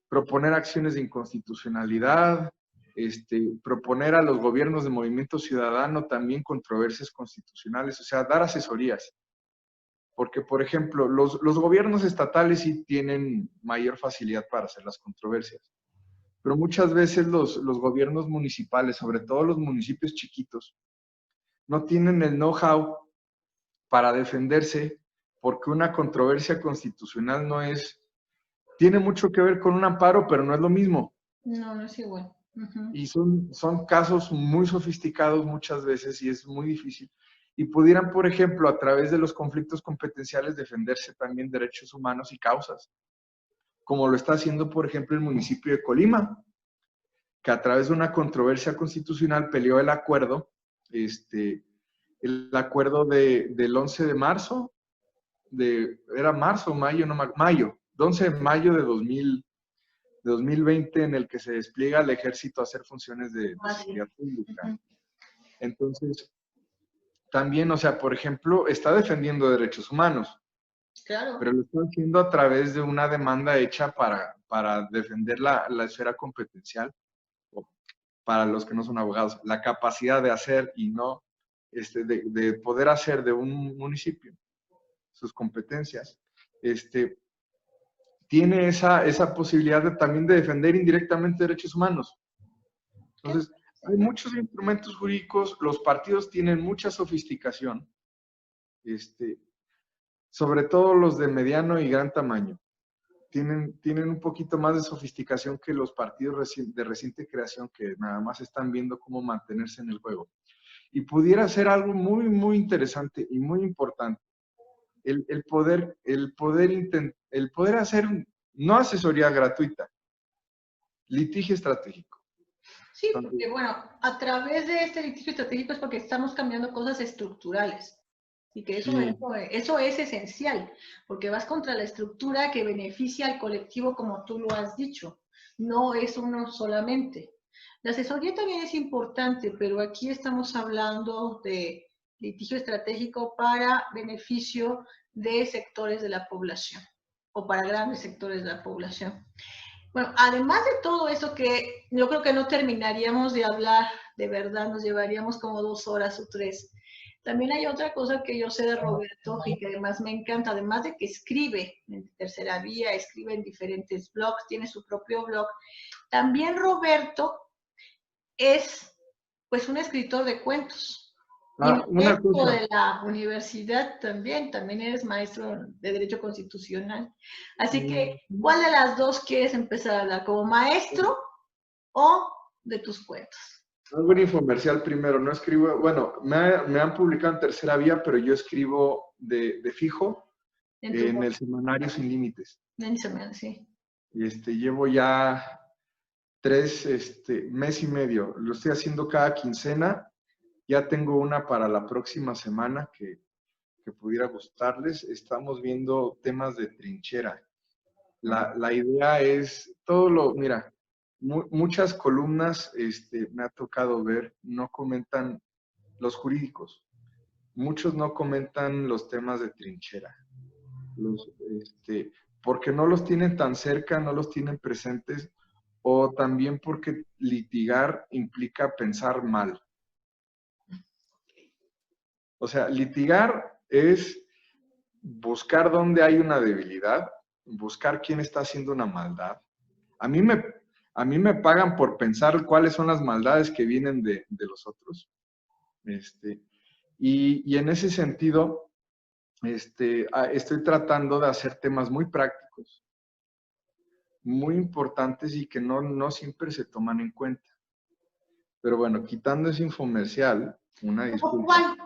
proponer acciones de inconstitucionalidad, proponer a los gobiernos de Movimiento Ciudadano también controversias constitucionales, o sea, dar asesorías. Porque, por ejemplo, los gobiernos estatales sí tienen mayor facilidad para hacer las controversias, pero muchas veces los gobiernos municipales, sobre todo los municipios chiquitos, no tienen el know-how para defenderse porque una controversia constitucional tiene mucho que ver con un amparo, pero no es lo mismo. No, no es igual. Y son casos muy sofisticados muchas veces y es muy difícil. Y pudieran, por ejemplo, a través de los conflictos competenciales defenderse también derechos humanos y causas, como lo está haciendo, por ejemplo, el municipio de Colima, que a través de una controversia constitucional peleó el acuerdo del 11 de marzo, era marzo o mayo, no, mayo, 11 de mayo de 2020, en el que se despliega al ejército a hacer funciones de Así seguridad es. pública. Entonces, también, o sea, por ejemplo, está defendiendo derechos humanos, Claro. pero lo está haciendo a través de una demanda hecha para defender la esfera competencial, o para los que no son abogados, la capacidad de hacer y no, de poder hacer de un municipio sus competencias, tiene esa posibilidad también de defender indirectamente derechos humanos. Entonces, hay muchos instrumentos jurídicos, los partidos tienen mucha sofisticación, sobre todo los de mediano y gran tamaño. Tienen un poquito más de sofisticación que los partidos de reciente creación, que nada más están viendo cómo mantenerse en el juego. Y pudiera ser algo muy, muy interesante y muy importante, el poder hacer, no asesoría gratuita, litigio estratégico. Sí, Entonces, porque bueno, a través de este litigio estratégico es porque estamos cambiando cosas estructurales y que sí, eso es esencial, porque vas contra la estructura que beneficia al colectivo como tú lo has dicho, no es uno solamente. La asesoría también es importante, pero aquí estamos hablando de litigio estratégico para beneficio de sectores de la población o para grandes sectores de la población. Bueno, además de todo eso que yo creo que no terminaríamos de hablar, de verdad, nos llevaríamos como 2 horas o 3. También hay otra cosa que yo sé de Roberto y que además me encanta, además de que escribe en Tercera Vía, escribe en diferentes blogs, tiene su propio blog. También Roberto es pues un escritor de cuentos. Y una maestro cosa, de la universidad también eres maestro de Derecho Constitucional. Así que, ¿cuál de las dos quieres empezar a hablar? ¿Como maestro o de tus cuentos? hago un infomercial primero, no escribo, bueno, me han publicado en Tercera Vía, pero yo escribo de fijo En tu en el semanario Sin Límites. sí. Llevo ya 3 mes y medio, lo estoy haciendo cada quincena, ya tengo una para la próxima semana que pudiera gustarles. Estamos viendo temas de trinchera. La idea es mira, muchas columnas me ha tocado ver, no comentan los jurídicos, muchos no comentan los temas de trinchera, los, porque no los tienen tan cerca, no los tienen presentes, o también porque litigar implica pensar mal. O sea, litigar es buscar dónde hay una debilidad, buscar quién está haciendo una maldad. A mí me, a mí me pagan por pensar cuáles son las maldades que vienen de los otros. Y en ese sentido, estoy tratando de hacer temas muy prácticos muy importantes y que no siempre se toman en cuenta. Pero bueno, quitando ese infomercial, una disculpa. ¿Cuál?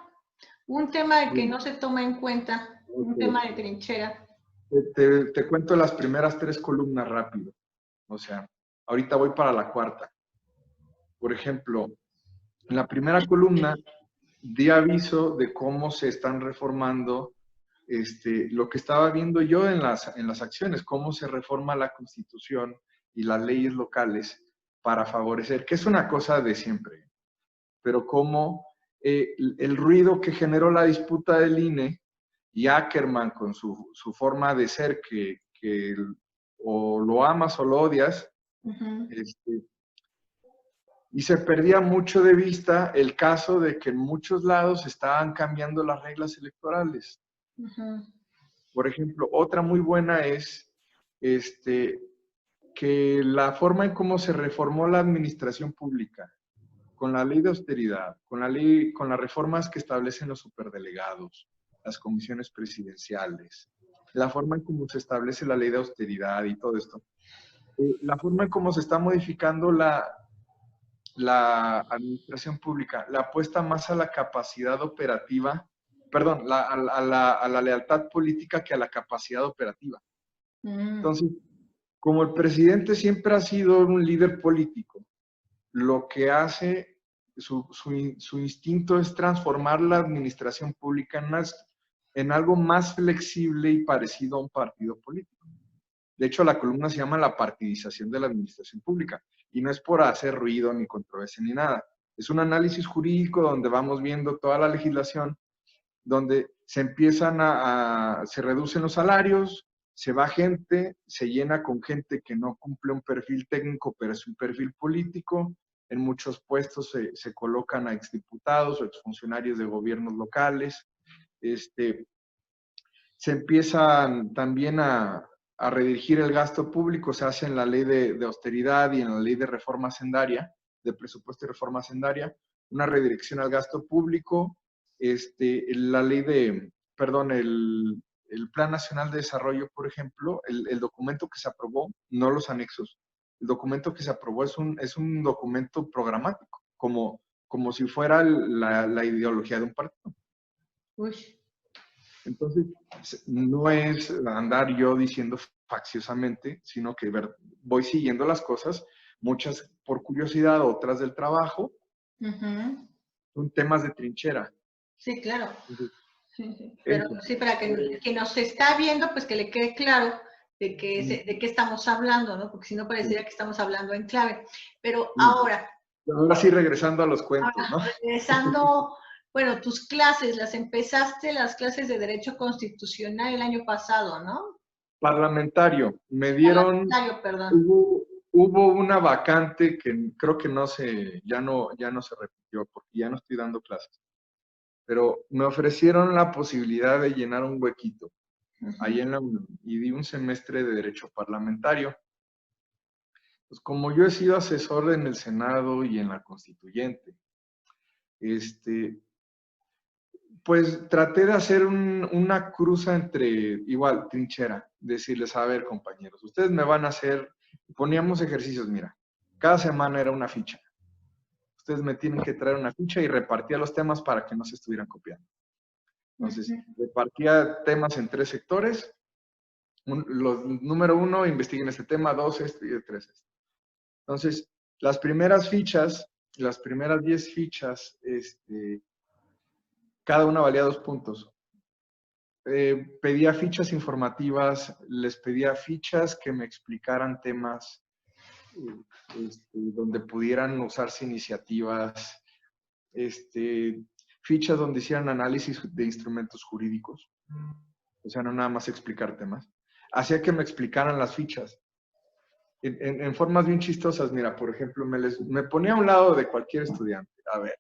Un tema de que no se toma en cuenta, un tema de trinchera. Te cuento las primeras 3 columnas rápido. O sea, ahorita voy para la cuarta. Por ejemplo, en la primera columna di aviso de cómo se están reformando lo que estaba viendo yo en las acciones, cómo se reforma la Constitución y las leyes locales para favorecer, que es una cosa de siempre, pero cómo el ruido que generó la disputa del INE y Ackerman con su forma de ser, que o lo amas o lo odias, y se perdía mucho de vista el caso de que en muchos lados estaban cambiando las reglas electorales. Por ejemplo, otra muy buena es que la forma en cómo se reformó la administración pública, con la ley de austeridad, con las reformas que establecen los superdelegados, las comisiones presidenciales, la forma en cómo se establece la ley de austeridad y todo esto, la forma en cómo se está modificando la administración pública, la apuesta más a la capacidad operativa, perdón, a la lealtad política que a la capacidad operativa. Entonces, como el presidente siempre ha sido un líder político, lo que hace, su instinto es transformar la administración pública en algo más flexible y parecido a un partido político. De hecho, la columna se llama La partidización de la administración pública, y no es por hacer ruido ni controversia ni nada. Es un análisis jurídico donde vamos viendo toda la legislación, donde se empiezan se reducen los salarios, se va gente, se llena con gente que no cumple un perfil técnico, pero es un perfil político. En muchos puestos se colocan a exdiputados o exfuncionarios de gobiernos locales. Se empiezan también a redirigir el gasto público, se hace en la ley de austeridad y en la ley de reforma hacendaria, de presupuesto y reforma hacendaria, una redirección al gasto público, la ley el Plan Nacional de Desarrollo, por ejemplo, el documento que se aprobó, no los anexos, el documento que se aprobó es un documento programático, como si fuera la ideología de un partido. Uy. Entonces, no es andar yo diciendo facciosamente, sino que voy siguiendo las cosas, muchas por curiosidad, otras del trabajo, son temas de trinchera. Sí, claro. Pero sí, para que nos está viendo, pues que le quede claro de qué estamos hablando, ¿no? Porque si no parecería que estamos hablando en clave. Pero ahora sí, regresando a los cuentos, ¿no? Regresando, bueno, tus clases, empezaste las clases de Derecho Constitucional el año pasado, ¿no? Parlamentario. Me dieron... Parlamentario, perdón. Hubo una vacante que creo que ya no se repitió, porque ya no estoy dando clases. Pero me ofrecieron la posibilidad de llenar un huequito ahí en la UNAM, y di un semestre de Derecho Parlamentario. Pues como yo he sido asesor en el Senado y en la Constituyente, pues traté de hacer una cruza entre, igual, trinchera, decirles, a ver, compañeros, ustedes me van a hacer, poníamos ejercicios, mira, cada semana era una ficha. Ustedes me tienen que traer una ficha y repartía los temas para que no se estuvieran copiando. Entonces, repartía temas en 3 sectores. Número 1, investiguen este tema, 2, este y 3, este. Entonces, las primeras fichas, las primeras 10 fichas, cada una valía 2 puntos. Pedía fichas informativas, les pedía fichas que me explicaran temas donde pudieran usarse iniciativas, fichas donde hicieran análisis de instrumentos jurídicos, o sea, no nada más explicar temas. Hacía que me explicaran las fichas en formas bien chistosas. Mira, por ejemplo, me ponía a un lado de cualquier estudiante. A ver,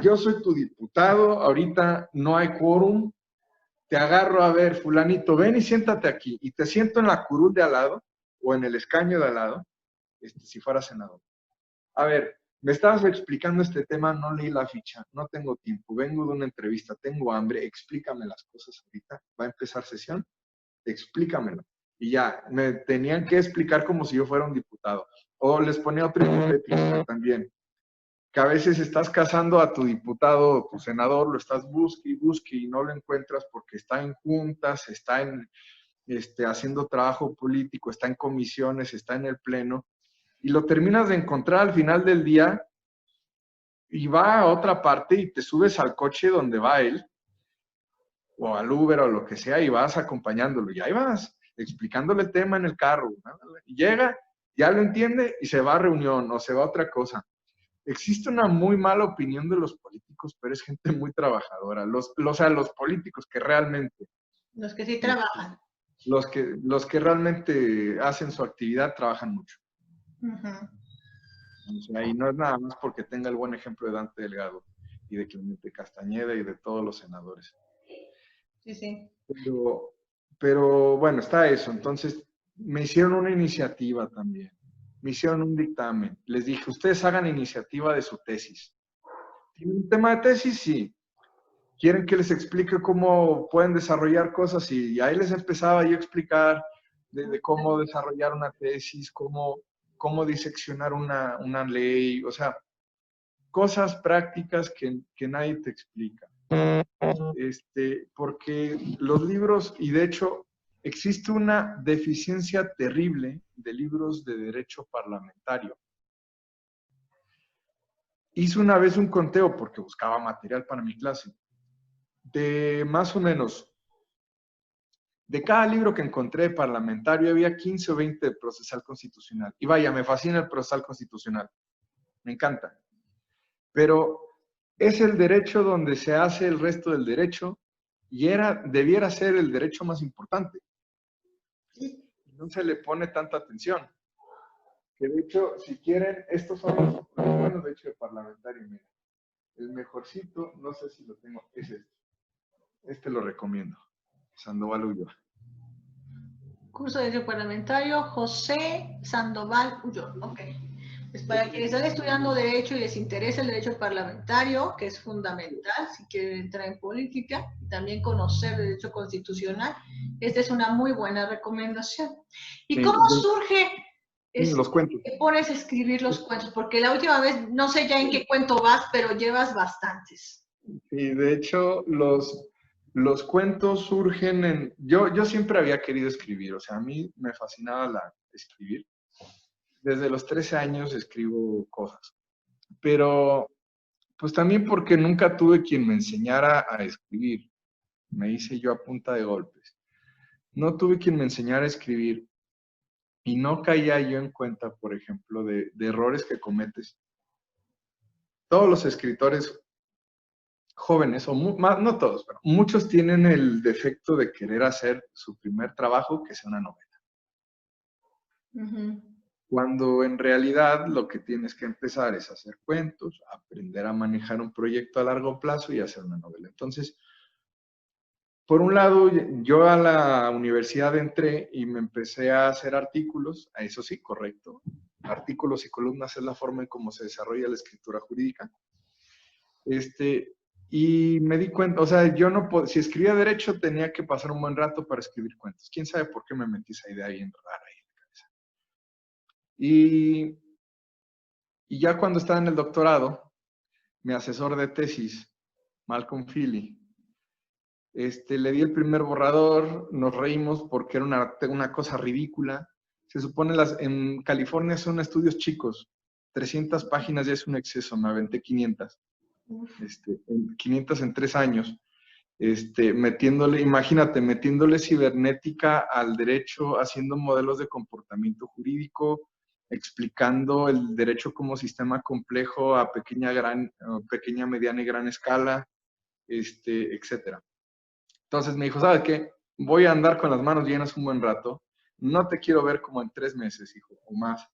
yo soy tu diputado, ahorita no hay quórum, te agarro, a ver, fulanito, ven y siéntate aquí, y te siento en la curul de al lado, o en el escaño de al lado, si fuera senador. A ver, me estabas explicando este tema, no leí la ficha, no tengo tiempo, vengo de una entrevista, tengo hambre, explícame las cosas ahorita, va a empezar sesión, explícamelo. Y ya, me tenían que explicar como si yo fuera un diputado. O les ponía otra hipotética también, que a veces estás cazando a tu diputado o tu senador, lo estás busque y no lo encuentras porque está en juntas, está en, haciendo trabajo político, está en comisiones, está en el pleno, y lo terminas de encontrar al final del día y va a otra parte y te subes al coche donde va él, o al Uber o lo que sea, y vas acompañándolo. Y ahí vas, explicándole el tema en el carro. ¿No? Y llega, ya lo entiende y se va a reunión o se va a otra cosa. Existe una muy mala opinión de los políticos, pero es gente muy trabajadora. O sea, los políticos que realmente... Los que sí trabajan. Los que realmente hacen su actividad trabajan mucho. O sea, y no es nada más porque tenga el buen ejemplo de Dante Delgado y de Clemente Castañeda y de todos los senadores. Sí, sí. Pero bueno, está eso. Entonces, me hicieron una iniciativa también. Me hicieron un dictamen. Les dije, ustedes hagan iniciativa de su tesis. ¿Tienen un tema de tesis? Sí. ¿Quieren que les explique cómo pueden desarrollar cosas? Y ahí les empezaba yo a explicar de cómo desarrollar una tesis, cómo diseccionar una ley, o sea, cosas prácticas que nadie te explica. Porque los libros, y de hecho existe una deficiencia terrible de libros de derecho parlamentario. Hice una vez un conteo porque buscaba material para mi clase, de más o menos, de cada libro que encontré parlamentario había 15 o 20 de procesal constitucional. Y vaya, me fascina el procesal constitucional, me encanta. Pero es el derecho donde se hace el resto del derecho y debiera ser el derecho más importante. No se le pone tanta atención. Que de hecho, si quieren, estos son los buenos de hecho de parlamentario. Mira, el mejorcito, no sé si lo tengo, es este. Este lo recomiendo. Sandoval Ulloa. Curso de Derecho Parlamentario, José Sandoval Ulloa. Ok. Pues para quienes están estudiando Derecho y les interesa el Derecho Parlamentario, que es fundamental si quieren entrar en política, y también conocer el Derecho Constitucional, esta es una muy buena recomendación. ¿Y Sí, cómo surge los cuentos? que pones a escribir los cuentos? Porque la última vez, no sé ya en qué cuento vas, pero llevas bastantes. Sí, de hecho, los cuentos surgen en... Yo siempre había querido escribir, o sea, a mí me fascinaba escribir. Desde los 13 años escribo cosas, pero pues también porque nunca tuve quien me enseñara a escribir. Me hice yo a punta de golpes. No tuve quien me enseñara a escribir y no caía yo en cuenta, por ejemplo, de errores que cometes. Todos los escritores jóvenes, o no todos, pero muchos tienen el defecto de querer hacer su primer trabajo que sea una novela. Cuando en realidad lo que tienes que empezar es hacer cuentos, aprender a manejar un proyecto a largo plazo y hacer una novela. Entonces, por un lado, yo a la universidad entré y me empecé a hacer artículos, eso sí, correcto. Artículos y columnas es la forma en cómo se desarrolla la escritura jurídica. Y me di cuenta, o sea, yo no si escribía derecho tenía que pasar un buen rato para escribir cuentos. ¿Quién sabe por qué me metí esa idea ahí en rara ahí en la cabeza? Y ya cuando estaba en el doctorado, mi asesor de tesis, Malcolm Feely, le di el primer borrador, nos reímos porque era una cosa ridícula. Se supone en California son estudios chicos, 300 páginas ya es un exceso, me aventé 500. 500 en 3 años. Imagínate, metiéndole cibernética al derecho, haciendo modelos de comportamiento jurídico, explicando el derecho como sistema complejo a pequeña, mediana y gran escala, etcétera. Entonces me dijo, ¿sabes qué? Voy a andar con las manos llenas un buen rato. No te quiero ver como en 3 meses, hijo, o más.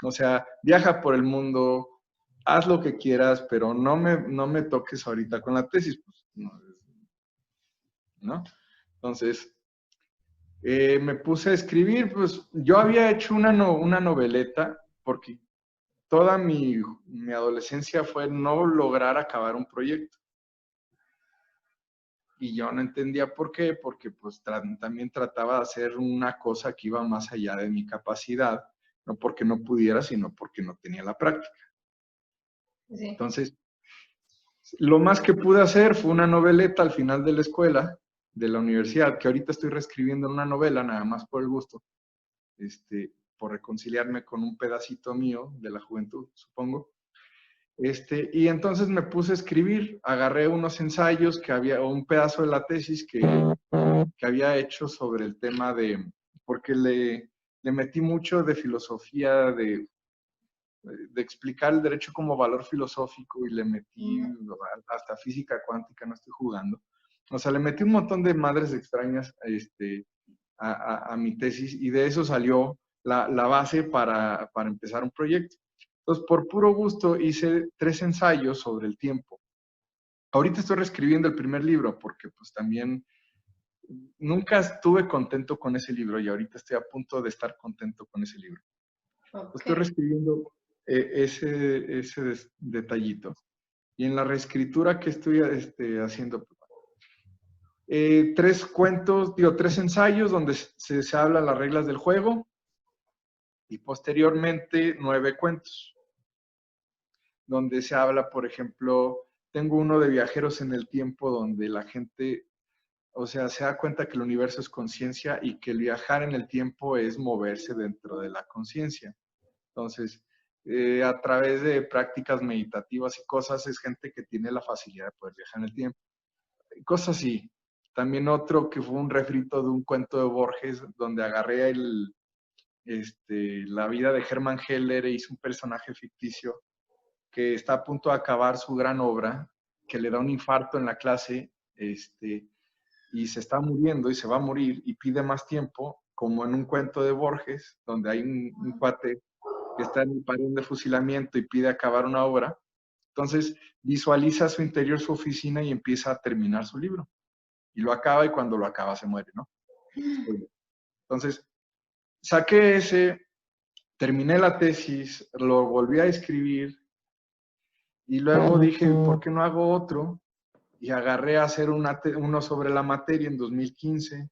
O sea, viaja por el mundo, haz lo que quieras, pero no me toques ahorita con la tesis. Pues, ¿no? Entonces, me puse a escribir, pues yo había hecho una noveleta, porque toda mi adolescencia fue no lograr acabar un proyecto. y yo no entendía por qué, porque pues también trataba de hacer una cosa que iba más allá de mi capacidad, no porque no pudiera, sino porque no tenía la práctica. Sí. Entonces, lo más que pude hacer fue una noveleta al final de la escuela, de la universidad, que ahorita estoy reescribiendo una novela, nada más por el gusto, por reconciliarme con un pedacito mío de la juventud, supongo. Y entonces me puse a escribir, agarré unos ensayos que había, o un pedazo de la tesis que había hecho sobre el tema porque le metí mucho de filosofía, de explicar el derecho como valor filosófico y le metí hasta física cuántica, no estoy jugando. O sea, le metí un montón de madres extrañas a mi tesis y de eso salió la base para empezar un proyecto. Entonces, por puro gusto hice 3 ensayos sobre el tiempo. Ahorita estoy reescribiendo el primer libro porque pues también nunca estuve contento con ese libro y ahorita estoy a punto de estar contento con ese libro. Okay. Estoy reescribiendo ese detallito. Y en la reescritura que estoy haciendo, 3 cuentos, 3 ensayos donde se habla las reglas del juego y posteriormente 9 cuentos, donde se habla, por ejemplo, tengo uno de viajeros en el tiempo donde la gente, o sea, se da cuenta que el universo es conciencia y que el viajar en el tiempo es moverse dentro de la conciencia. Entonces, a través de prácticas meditativas y cosas, es gente que tiene la facilidad de poder viajar en el tiempo. Cosas así. También otro que fue un refrito de un cuento de Borges, donde agarré la vida de Hermann Heller e hice un personaje ficticio que está a punto de acabar su gran obra, que le da un infarto en la clase, y se está muriendo y se va a morir y pide más tiempo, como en un cuento de Borges, donde hay un cuate que está en el pared de fusilamiento y pide acabar una obra. Entonces visualiza su interior, su oficina y empieza a terminar su libro. Y lo acaba y cuando lo acaba se muere, ¿no? Entonces, saqué ese, terminé la tesis, lo volví a escribir y luego dije, ¿por qué no hago otro? Y agarré a hacer uno sobre la materia en 2015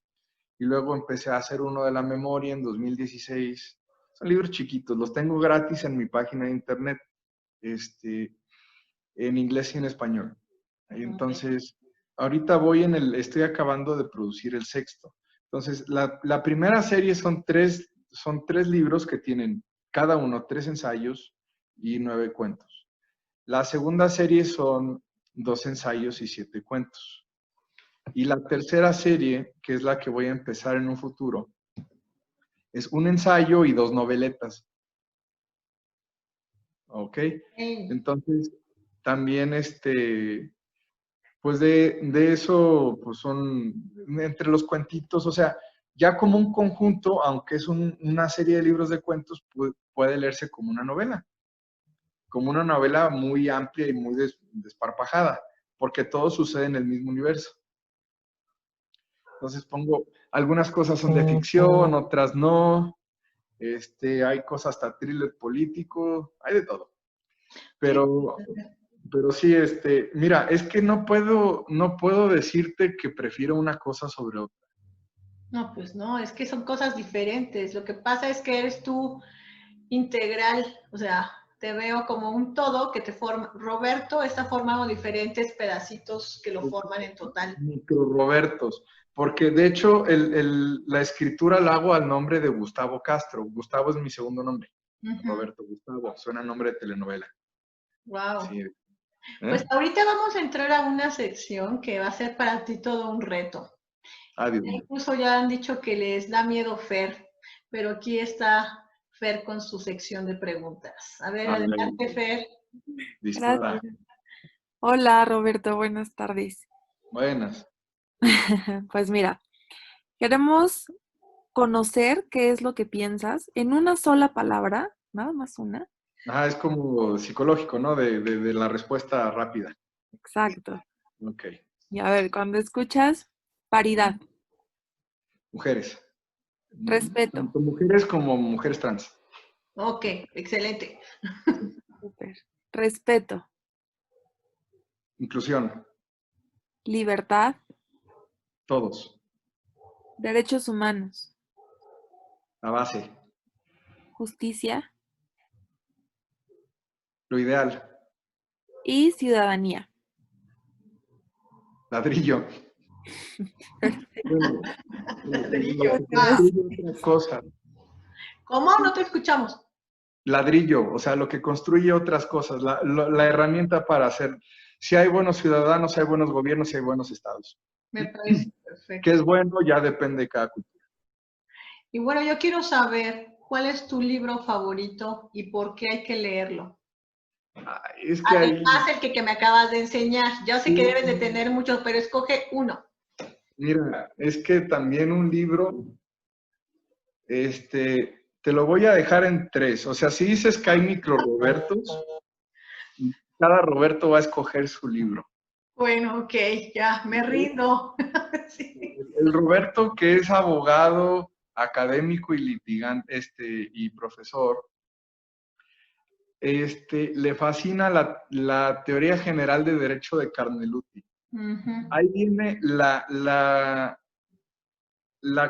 y luego empecé a hacer uno de la memoria en 2016. Son libros chiquitos, los tengo gratis en mi página de internet, en inglés y en español. Entonces, ahorita estoy acabando de producir el sexto. Entonces, la primera serie son tres libros que tienen cada uno 3 ensayos y 9 cuentos. La segunda serie son 2 ensayos y 7 cuentos. Y la tercera serie, que es la que voy a empezar en un futuro, es un ensayo y 2 noveletas. ¿Ok? Entonces, también pues de eso, pues son entre los cuentitos, o sea, ya como un conjunto, aunque es una serie de libros de cuentos, puede leerse como una novela muy amplia y muy desparpajada, porque todo sucede en el mismo universo. Entonces pongo, algunas cosas son de ficción, otras no, hay cosas hasta thriller político, hay de todo. Pero sí, mira, es que no puedo decirte que prefiero una cosa sobre otra. No, pues no, es que son cosas diferentes. Lo que pasa es que eres tú integral, o sea, te veo como un todo que te forma. Roberto está formado en diferentes pedacitos que lo forman en total. Micro Robertos, porque de hecho la escritura la hago al nombre de Gustavo Castro. Gustavo es mi segundo nombre. Roberto Gustavo, suena nombre de telenovela. Wow. Sí. Pues ahorita vamos a entrar a una sección que va a ser para ti todo un reto. Adiós. Incluso ya han dicho que les da miedo Fer, pero aquí está Fer con su sección de preguntas. A ver, adelante, Fer. Dispara. Hola, Roberto, buenas tardes. Buenas. Pues mira, queremos conocer qué es lo que piensas en una sola palabra, nada más una. Es como psicológico, ¿no? De la respuesta rápida. Exacto. Ok. Y a ver, cuando escuchas paridad. Mujeres. Respeto. Tanto mujeres como mujeres trans. Ok, excelente. Súper. Respeto. Inclusión. Libertad. Todos. Derechos humanos. La base. Justicia. Lo ideal. Y ciudadanía. Ladrillo. Bueno, Ladrillo. lo que construye otra cosa. ¿Cómo? No te escuchamos. Ladrillo, o sea, lo que construye otras cosas, la herramienta para hacer, si hay buenos ciudadanos, si hay buenos gobiernos, si hay buenos estados. Me parece ¿Qué perfecto. es bueno? Ya depende de cada cultura. Y bueno, yo quiero saber cuál es tu libro favorito y por qué hay que leerlo. Es que ahí, Además, el que me acabas de enseñar. Yo sé que debes de tener muchos, pero escoge uno. mira, es que también un libro, te lo voy a dejar en 3. O sea, si dices que hay micro Robertos, cada Roberto va a escoger su libro. Bueno, ok, ya, me rindo. Sí. El Roberto que es abogado, académico y litigante, y profesor, le fascina la teoría general de derecho de Carneluti. Ahí viene la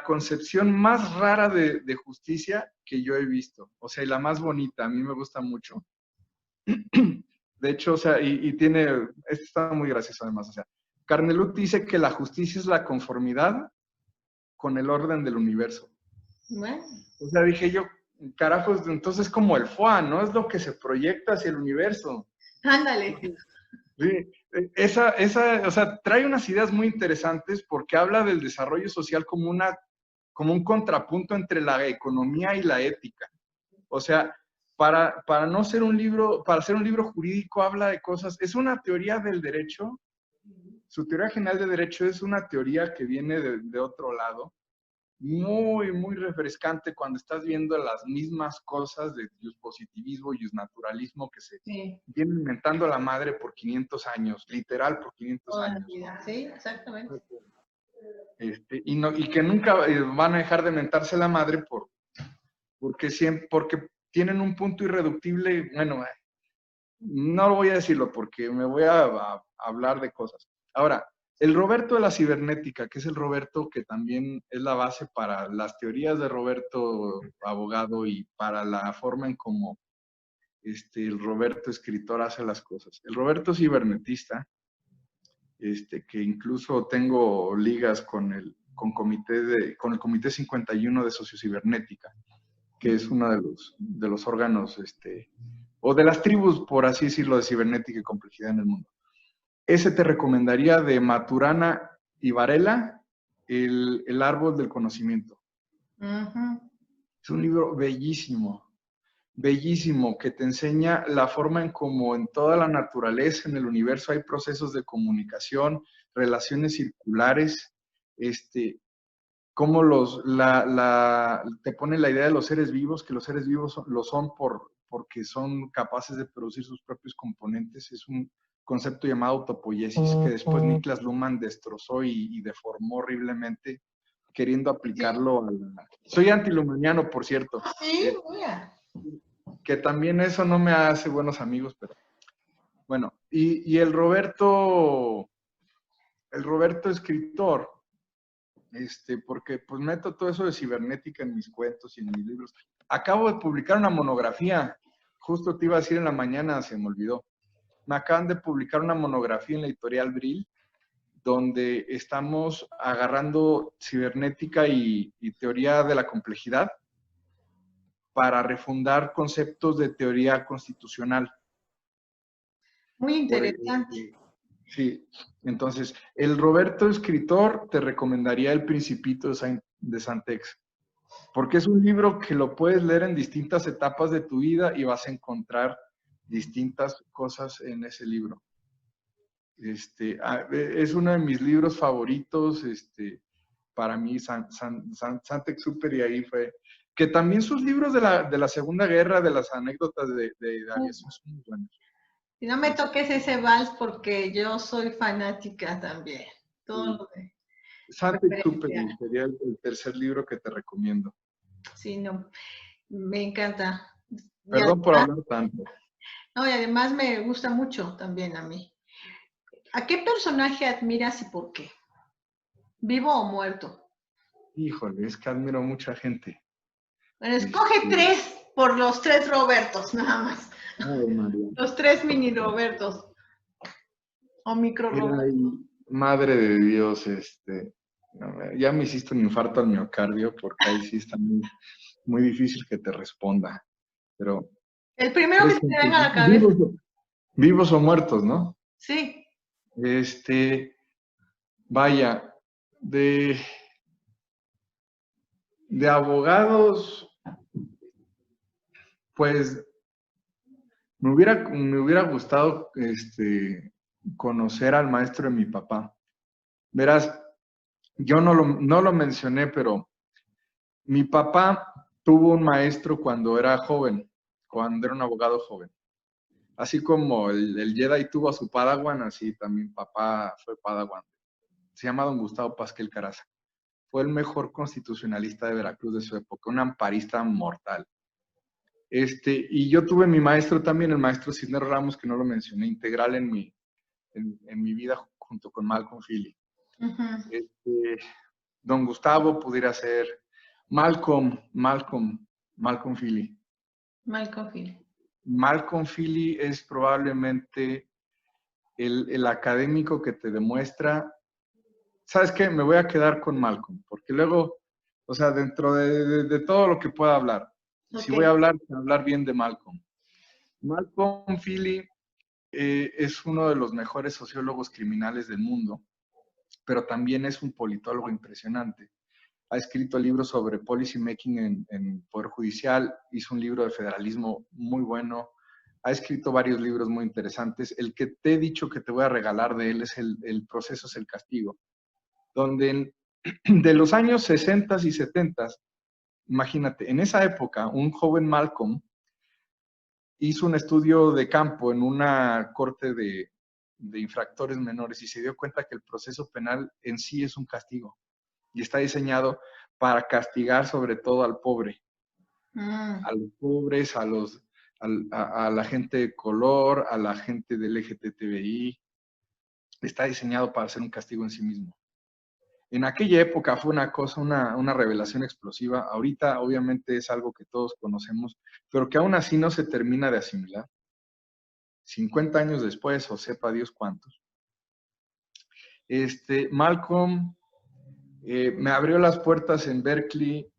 concepción más rara de justicia que yo he visto, o sea, y la más bonita, a mí me gusta mucho. De hecho, o sea, y tiene, esto está muy gracioso además, o sea, Carneluti dice que la justicia es la conformidad con el orden del universo. Bueno. O sea, dije yo, carajos, entonces como el FUA, ¿no? Es lo que se proyecta hacia el universo. Ándale. Sí, o sea, trae unas ideas muy interesantes porque habla del desarrollo social como un contrapunto entre la economía y la ética. O sea, para no ser un libro, para ser un libro jurídico habla de cosas, es una teoría del derecho, su teoría general de derecho es una teoría que viene de otro lado, muy, muy refrescante cuando estás viendo las mismas cosas de positivismo y naturalismo que se vienen inventando la madre por 500 años, literal por 500 años. Sí, exactamente. Y que nunca van a dejar de mentarse la madre porque tienen un punto irreductible. Bueno, no voy a decirlo porque me voy a hablar de cosas. Ahora, el Roberto de la cibernética, que es el Roberto que también es la base para las teorías de Roberto abogado y para la forma en cómo el Roberto escritor hace las cosas. El Roberto cibernetista, que incluso tengo ligas con el Comité 51 de Sociocibernética, que es uno de los órganos, o de las tribus, por así decirlo, de cibernética y complejidad en el mundo. Ese te recomendaría de Maturana y Varela, el árbol del conocimiento. Es un libro bellísimo, bellísimo, que te enseña la forma en cómo en toda la naturaleza, en el universo, hay procesos de comunicación, relaciones circulares, cómo te pone la idea de los seres vivos, que los seres vivos lo son porque son capaces de producir sus propios componentes. Es un concepto llamado autopoiesis que después Niklas Luhmann destrozó y deformó horriblemente, queriendo aplicarlo Soy antilumaniano, por cierto. Sí, mira. Que también eso no me hace buenos amigos, pero bueno. Y el Roberto escritor, porque pues meto todo eso de cibernética en mis cuentos y en mis libros. Acabo de publicar una monografía, justo te iba a decir en la mañana, se me olvidó. Me acaban de publicar una monografía en la editorial Brill, donde estamos agarrando cibernética y teoría de la complejidad para refundar conceptos de teoría constitucional. Muy interesante. Sí, entonces, el Roberto escritor te recomendaría El Principito de Saint-Exupéry, porque es un libro que lo puedes leer en distintas etapas de tu vida y vas a encontrar distintas cosas en ese libro. Es uno de mis libros favoritos, para mí, Saint-Exupéry, ahí fue, que también sus libros de la Segunda Guerra, de las anécdotas de aviación son muy buenos. Y no me toques ese vals porque yo soy fanática también. Todo lo de Saint-Exupéry sería el tercer libro que te recomiendo. Sí, no, me encanta. Perdón por hablar tanto. No, y además me gusta mucho también a mí. ¿A qué personaje admiras y por qué? ¿Vivo o muerto? Híjole, es que admiro mucha gente. Bueno, escoge tres por los tres Robertos, nada más. Ay, María. Los tres mini Robertos. O micro Mira, Robertos. madre de Dios, no, ya me hiciste un infarto al miocardio porque ahí sí está muy, muy difícil que te responda. Pero El primero que tres se te gente, venga a la cabeza. vivos o muertos, ¿no? Sí. Vaya, de abogados, pues me hubiera gustado conocer al maestro de mi papá. Verás, yo no lo mencioné, pero mi papá tuvo un maestro cuando era joven, cuando era un abogado joven. Así como el Jedi tuvo a su Padawan, así también papá fue Padawan. Se llama don Gustavo Pasquel Caraza. Fue el mejor constitucionalista de Veracruz de su época, un amparista mortal. Y yo tuve mi maestro también, el maestro Cisneros Ramos, que no lo mencioné, integral en mi vida junto con Malcolm Philly. Don Gustavo pudiera ser Malcolm Philly. Malcolm Philly. Malcolm Philly es probablemente el académico que te demuestra, ¿sabes qué? Me voy a quedar con Malcolm, porque luego, o sea, dentro de todo lo que pueda hablar, si voy a hablar bien de Malcolm. Malcolm Philly es uno de los mejores sociólogos criminales del mundo, pero también es un politólogo impresionante. Ha escrito libros sobre policy making en Poder Judicial, hizo un libro de federalismo muy bueno, ha escrito varios libros muy interesantes. El que te he dicho que te voy a regalar de él es El proceso es el castigo, donde de los años 60 y 70, imagínate, en esa época un joven Malcolm hizo un estudio de campo en una corte de infractores menores y se dio cuenta que el proceso penal en sí es un castigo y está diseñado para castigar sobre todo al pobre, a los pobres, a la gente de color, a la gente del LGTBI. Está diseñado para ser un castigo en sí mismo. En aquella época fue una cosa, una revelación explosiva. Ahorita obviamente es algo que todos conocemos, pero que aún así no se termina de asimilar. 50 años después, o sepa Dios cuántos. Malcolm me abrió las puertas en Berkeley,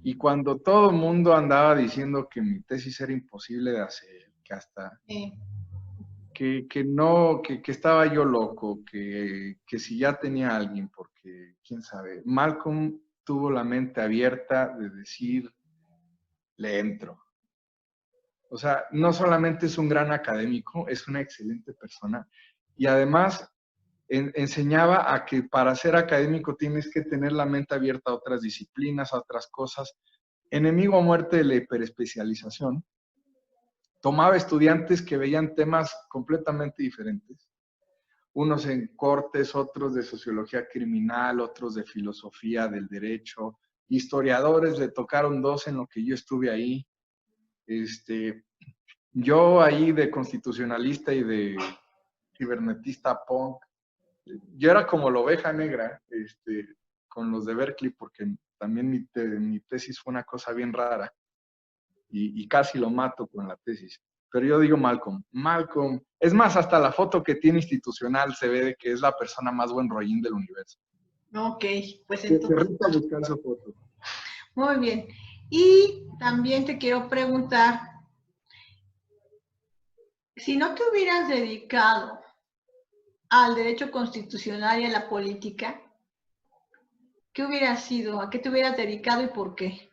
y cuando todo el mundo andaba diciendo que mi tesis era imposible de hacer, que hasta que no, que estaba yo loco, que si ya tenía alguien, porque quién sabe, Malcolm tuvo la mente abierta de decir, le entro. O sea, no solamente es un gran académico, es una excelente persona y además enseñaba a que para ser académico tienes que tener la mente abierta a otras disciplinas, a otras cosas. Enemigo a muerte de la hiperespecialización. Tomaba estudiantes que veían temas completamente diferentes. Unos en cortes, otros de sociología criminal, otros de filosofía del derecho. Historiadores, le tocaron dos en lo que yo estuve ahí. Yo ahí de constitucionalista y de cibernetista punk, yo era como la oveja negra con los de Berkeley, porque también mi tesis fue una cosa bien rara y casi lo mato con la tesis. Pero yo digo Malcolm, es más, hasta la foto que tiene institucional se ve de que es la persona más buen rollín del universo. Ok, pues entonces. entonces. Te buscar su foto. Muy bien. Y también te quiero preguntar, si no te hubieras dedicado al derecho constitucional y a la política, ¿qué hubieras sido? ¿A qué te hubieras dedicado y por qué?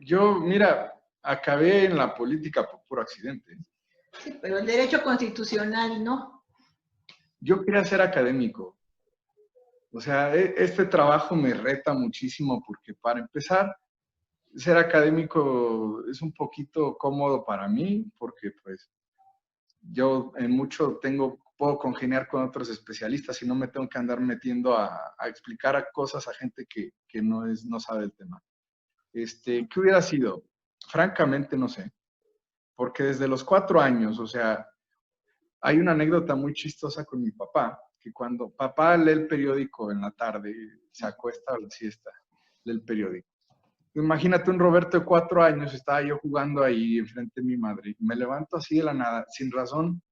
Yo, mira, acabé en la política por puro accidente. Sí, pero el derecho constitucional, ¿no? Yo quería ser académico. O sea, este trabajo me reta muchísimo porque para empezar, ser académico es un poquito cómodo para mí porque pues yo en mucho puedo congeniar con otros especialistas y no me tengo que andar metiendo a explicar cosas a gente que no sabe el tema. ¿Qué hubiera sido? Francamente no sé, porque desde los 4 años, o sea, hay una anécdota muy chistosa con mi papá, que cuando papá lee el periódico en la tarde, se acuesta a la siesta, lee el periódico. Imagínate un Roberto de 4 años, estaba yo jugando ahí enfrente de mi madre. Me levanto así de la nada, sin razón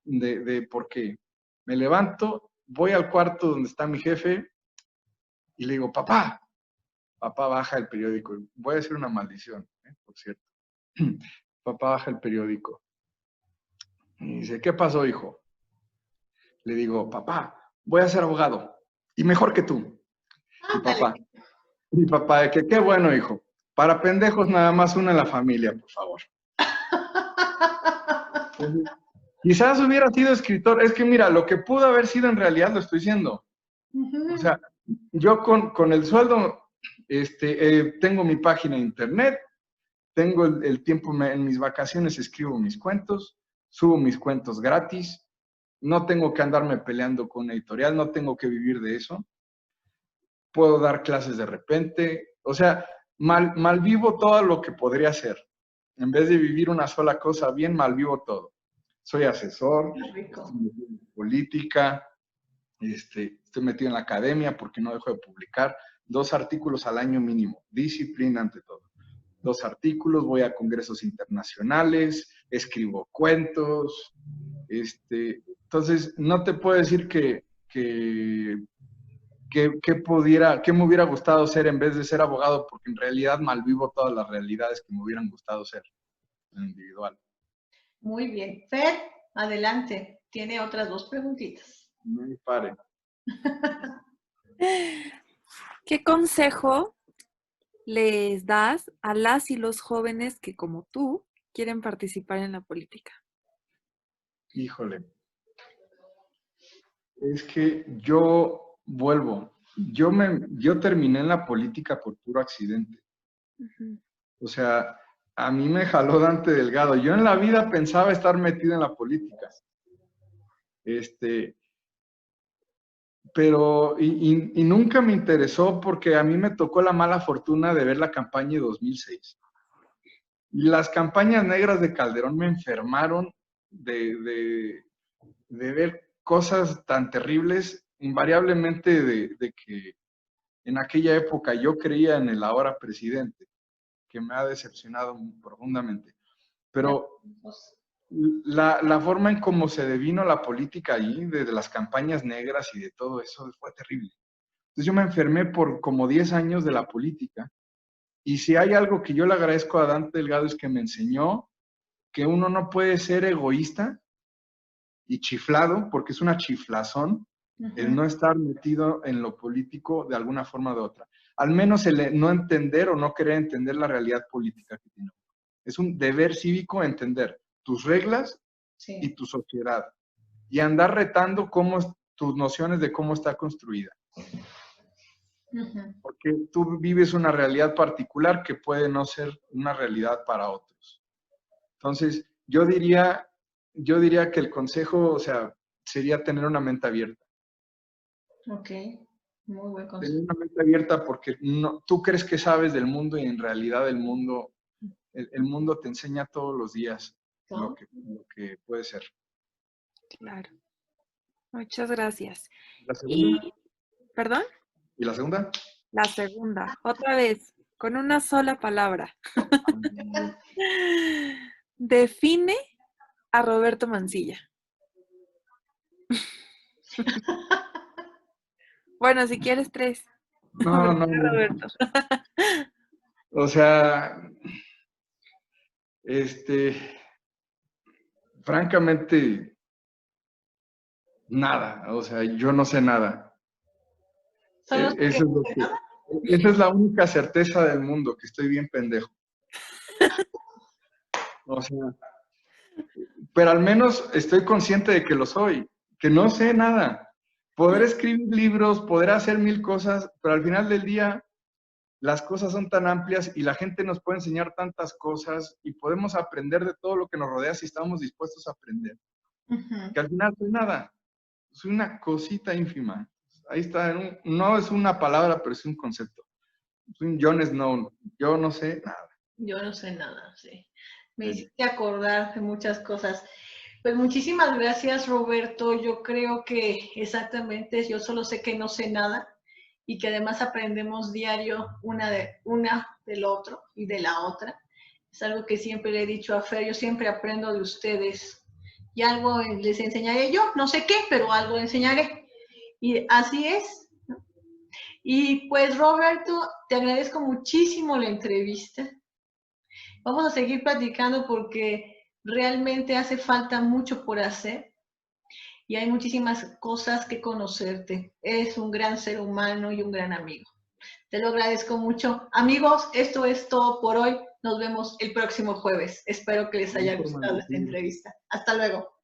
de por qué. Me levanto, voy al cuarto donde está mi jefe y le digo, papá. Papá baja el periódico. Voy a decir una maldición, por cierto. Papá baja el periódico. Y dice, ¿qué pasó, hijo? Le digo, papá, voy a ser abogado. Y mejor que tú. Y papá, de que qué bueno, hijo. Para pendejos nada más una en la familia, por favor. Quizás hubiera sido escritor. Es que mira, lo que pudo haber sido en realidad lo estoy siendo. O sea, yo con el sueldo, tengo mi página de internet, tengo el tiempo en mis vacaciones, escribo mis cuentos, subo mis cuentos gratis, no tengo que andarme peleando con una editorial, no tengo que vivir de eso, puedo dar clases de repente, o sea, mal vivo todo lo que podría hacer. En vez de vivir una sola cosa bien, mal vivo todo. Soy asesor, estoy metido en política, estoy metido en la academia porque no dejo de publicar 2 artículos al año mínimo, disciplina ante todo. 2 artículos, voy a congresos internacionales, escribo cuentos, entonces no te puedo decir que me hubiera gustado ser en vez de ser abogado, porque en realidad malvivo todas las realidades que me hubieran gustado ser en individual. Muy bien. Fer, adelante. Tiene otras 2 preguntitas. No me pare. ¿Qué consejo les das a las y los jóvenes que, como tú, quieren participar en la política? Híjole. Es que yo vuelvo. Yo terminé en la política por puro accidente. O sea, a mí me jaló Dante Delgado. Yo en la vida pensaba estar metido en la política. Pero, y nunca me interesó porque a mí me tocó la mala fortuna de ver la campaña de 2006. Y las campañas negras de Calderón me enfermaron de ver cosas tan terribles, invariablemente de que en aquella época yo creía en el ahora presidente, que me ha decepcionado profundamente. Pero la forma en cómo se devino la política allí, desde las campañas negras y de todo eso, fue terrible. Entonces yo me enfermé por como 10 años de la política. Y si hay algo que yo le agradezco a Dante Delgado es que me enseñó que uno no puede ser egoísta y chiflado, porque es una chiflazón, el no estar metido en lo político de alguna forma o de otra. Al menos el no entender o no querer entender la realidad política que tiene. Es un deber cívico entender tus reglas y tu sociedad y andar retando tus nociones de cómo está construida. Porque tú vives una realidad particular que puede no ser una realidad para otros. Entonces, yo diría que el consejo, o sea, sería tener una mente abierta. Ok, muy buen consejo. Tener una mente abierta porque tú crees que sabes del mundo y en realidad el mundo te enseña todos los días lo que puede ser. Claro. Muchas gracias. ¿La segunda? ¿Perdón? ¿Y la segunda? La segunda. Otra vez, con una sola palabra. Define a Roberto Mancilla. Bueno, si quieres 3. No. Roberto. O sea, francamente, nada. O sea, yo no sé nada. Esa es la única certeza del mundo, que estoy bien pendejo. O sea, pero al menos estoy consciente de que lo soy, que no sé nada. Podré escribir libros, podré hacer 1000 cosas, pero al final del día las cosas son tan amplias y la gente nos puede enseñar tantas cosas y podemos aprender de todo lo que nos rodea si estamos dispuestos a aprender. Que al final soy nada, soy una cosita ínfima. Ahí está, no es una palabra, pero es un concepto. Soy un Jon Snow, yo no sé nada. Yo no sé nada, sí. Me hiciste acordar de muchas cosas. Pues muchísimas gracias, Roberto. Yo creo que exactamente, yo solo sé que no sé nada y que además aprendemos diario una del otro y de la otra. Es algo que siempre le he dicho a Fer, yo siempre aprendo de ustedes y algo les enseñaré yo, no sé qué, pero algo enseñaré. Y así es. Y pues, Roberto, te agradezco muchísimo la entrevista. Vamos a seguir platicando porque realmente hace falta mucho por hacer y hay muchísimas cosas que conocerte. Eres un gran ser humano y un gran amigo. Te lo agradezco mucho. Amigos, esto es todo por hoy. Nos vemos el próximo jueves. Espero que les haya gustado esta entrevista. Hasta luego.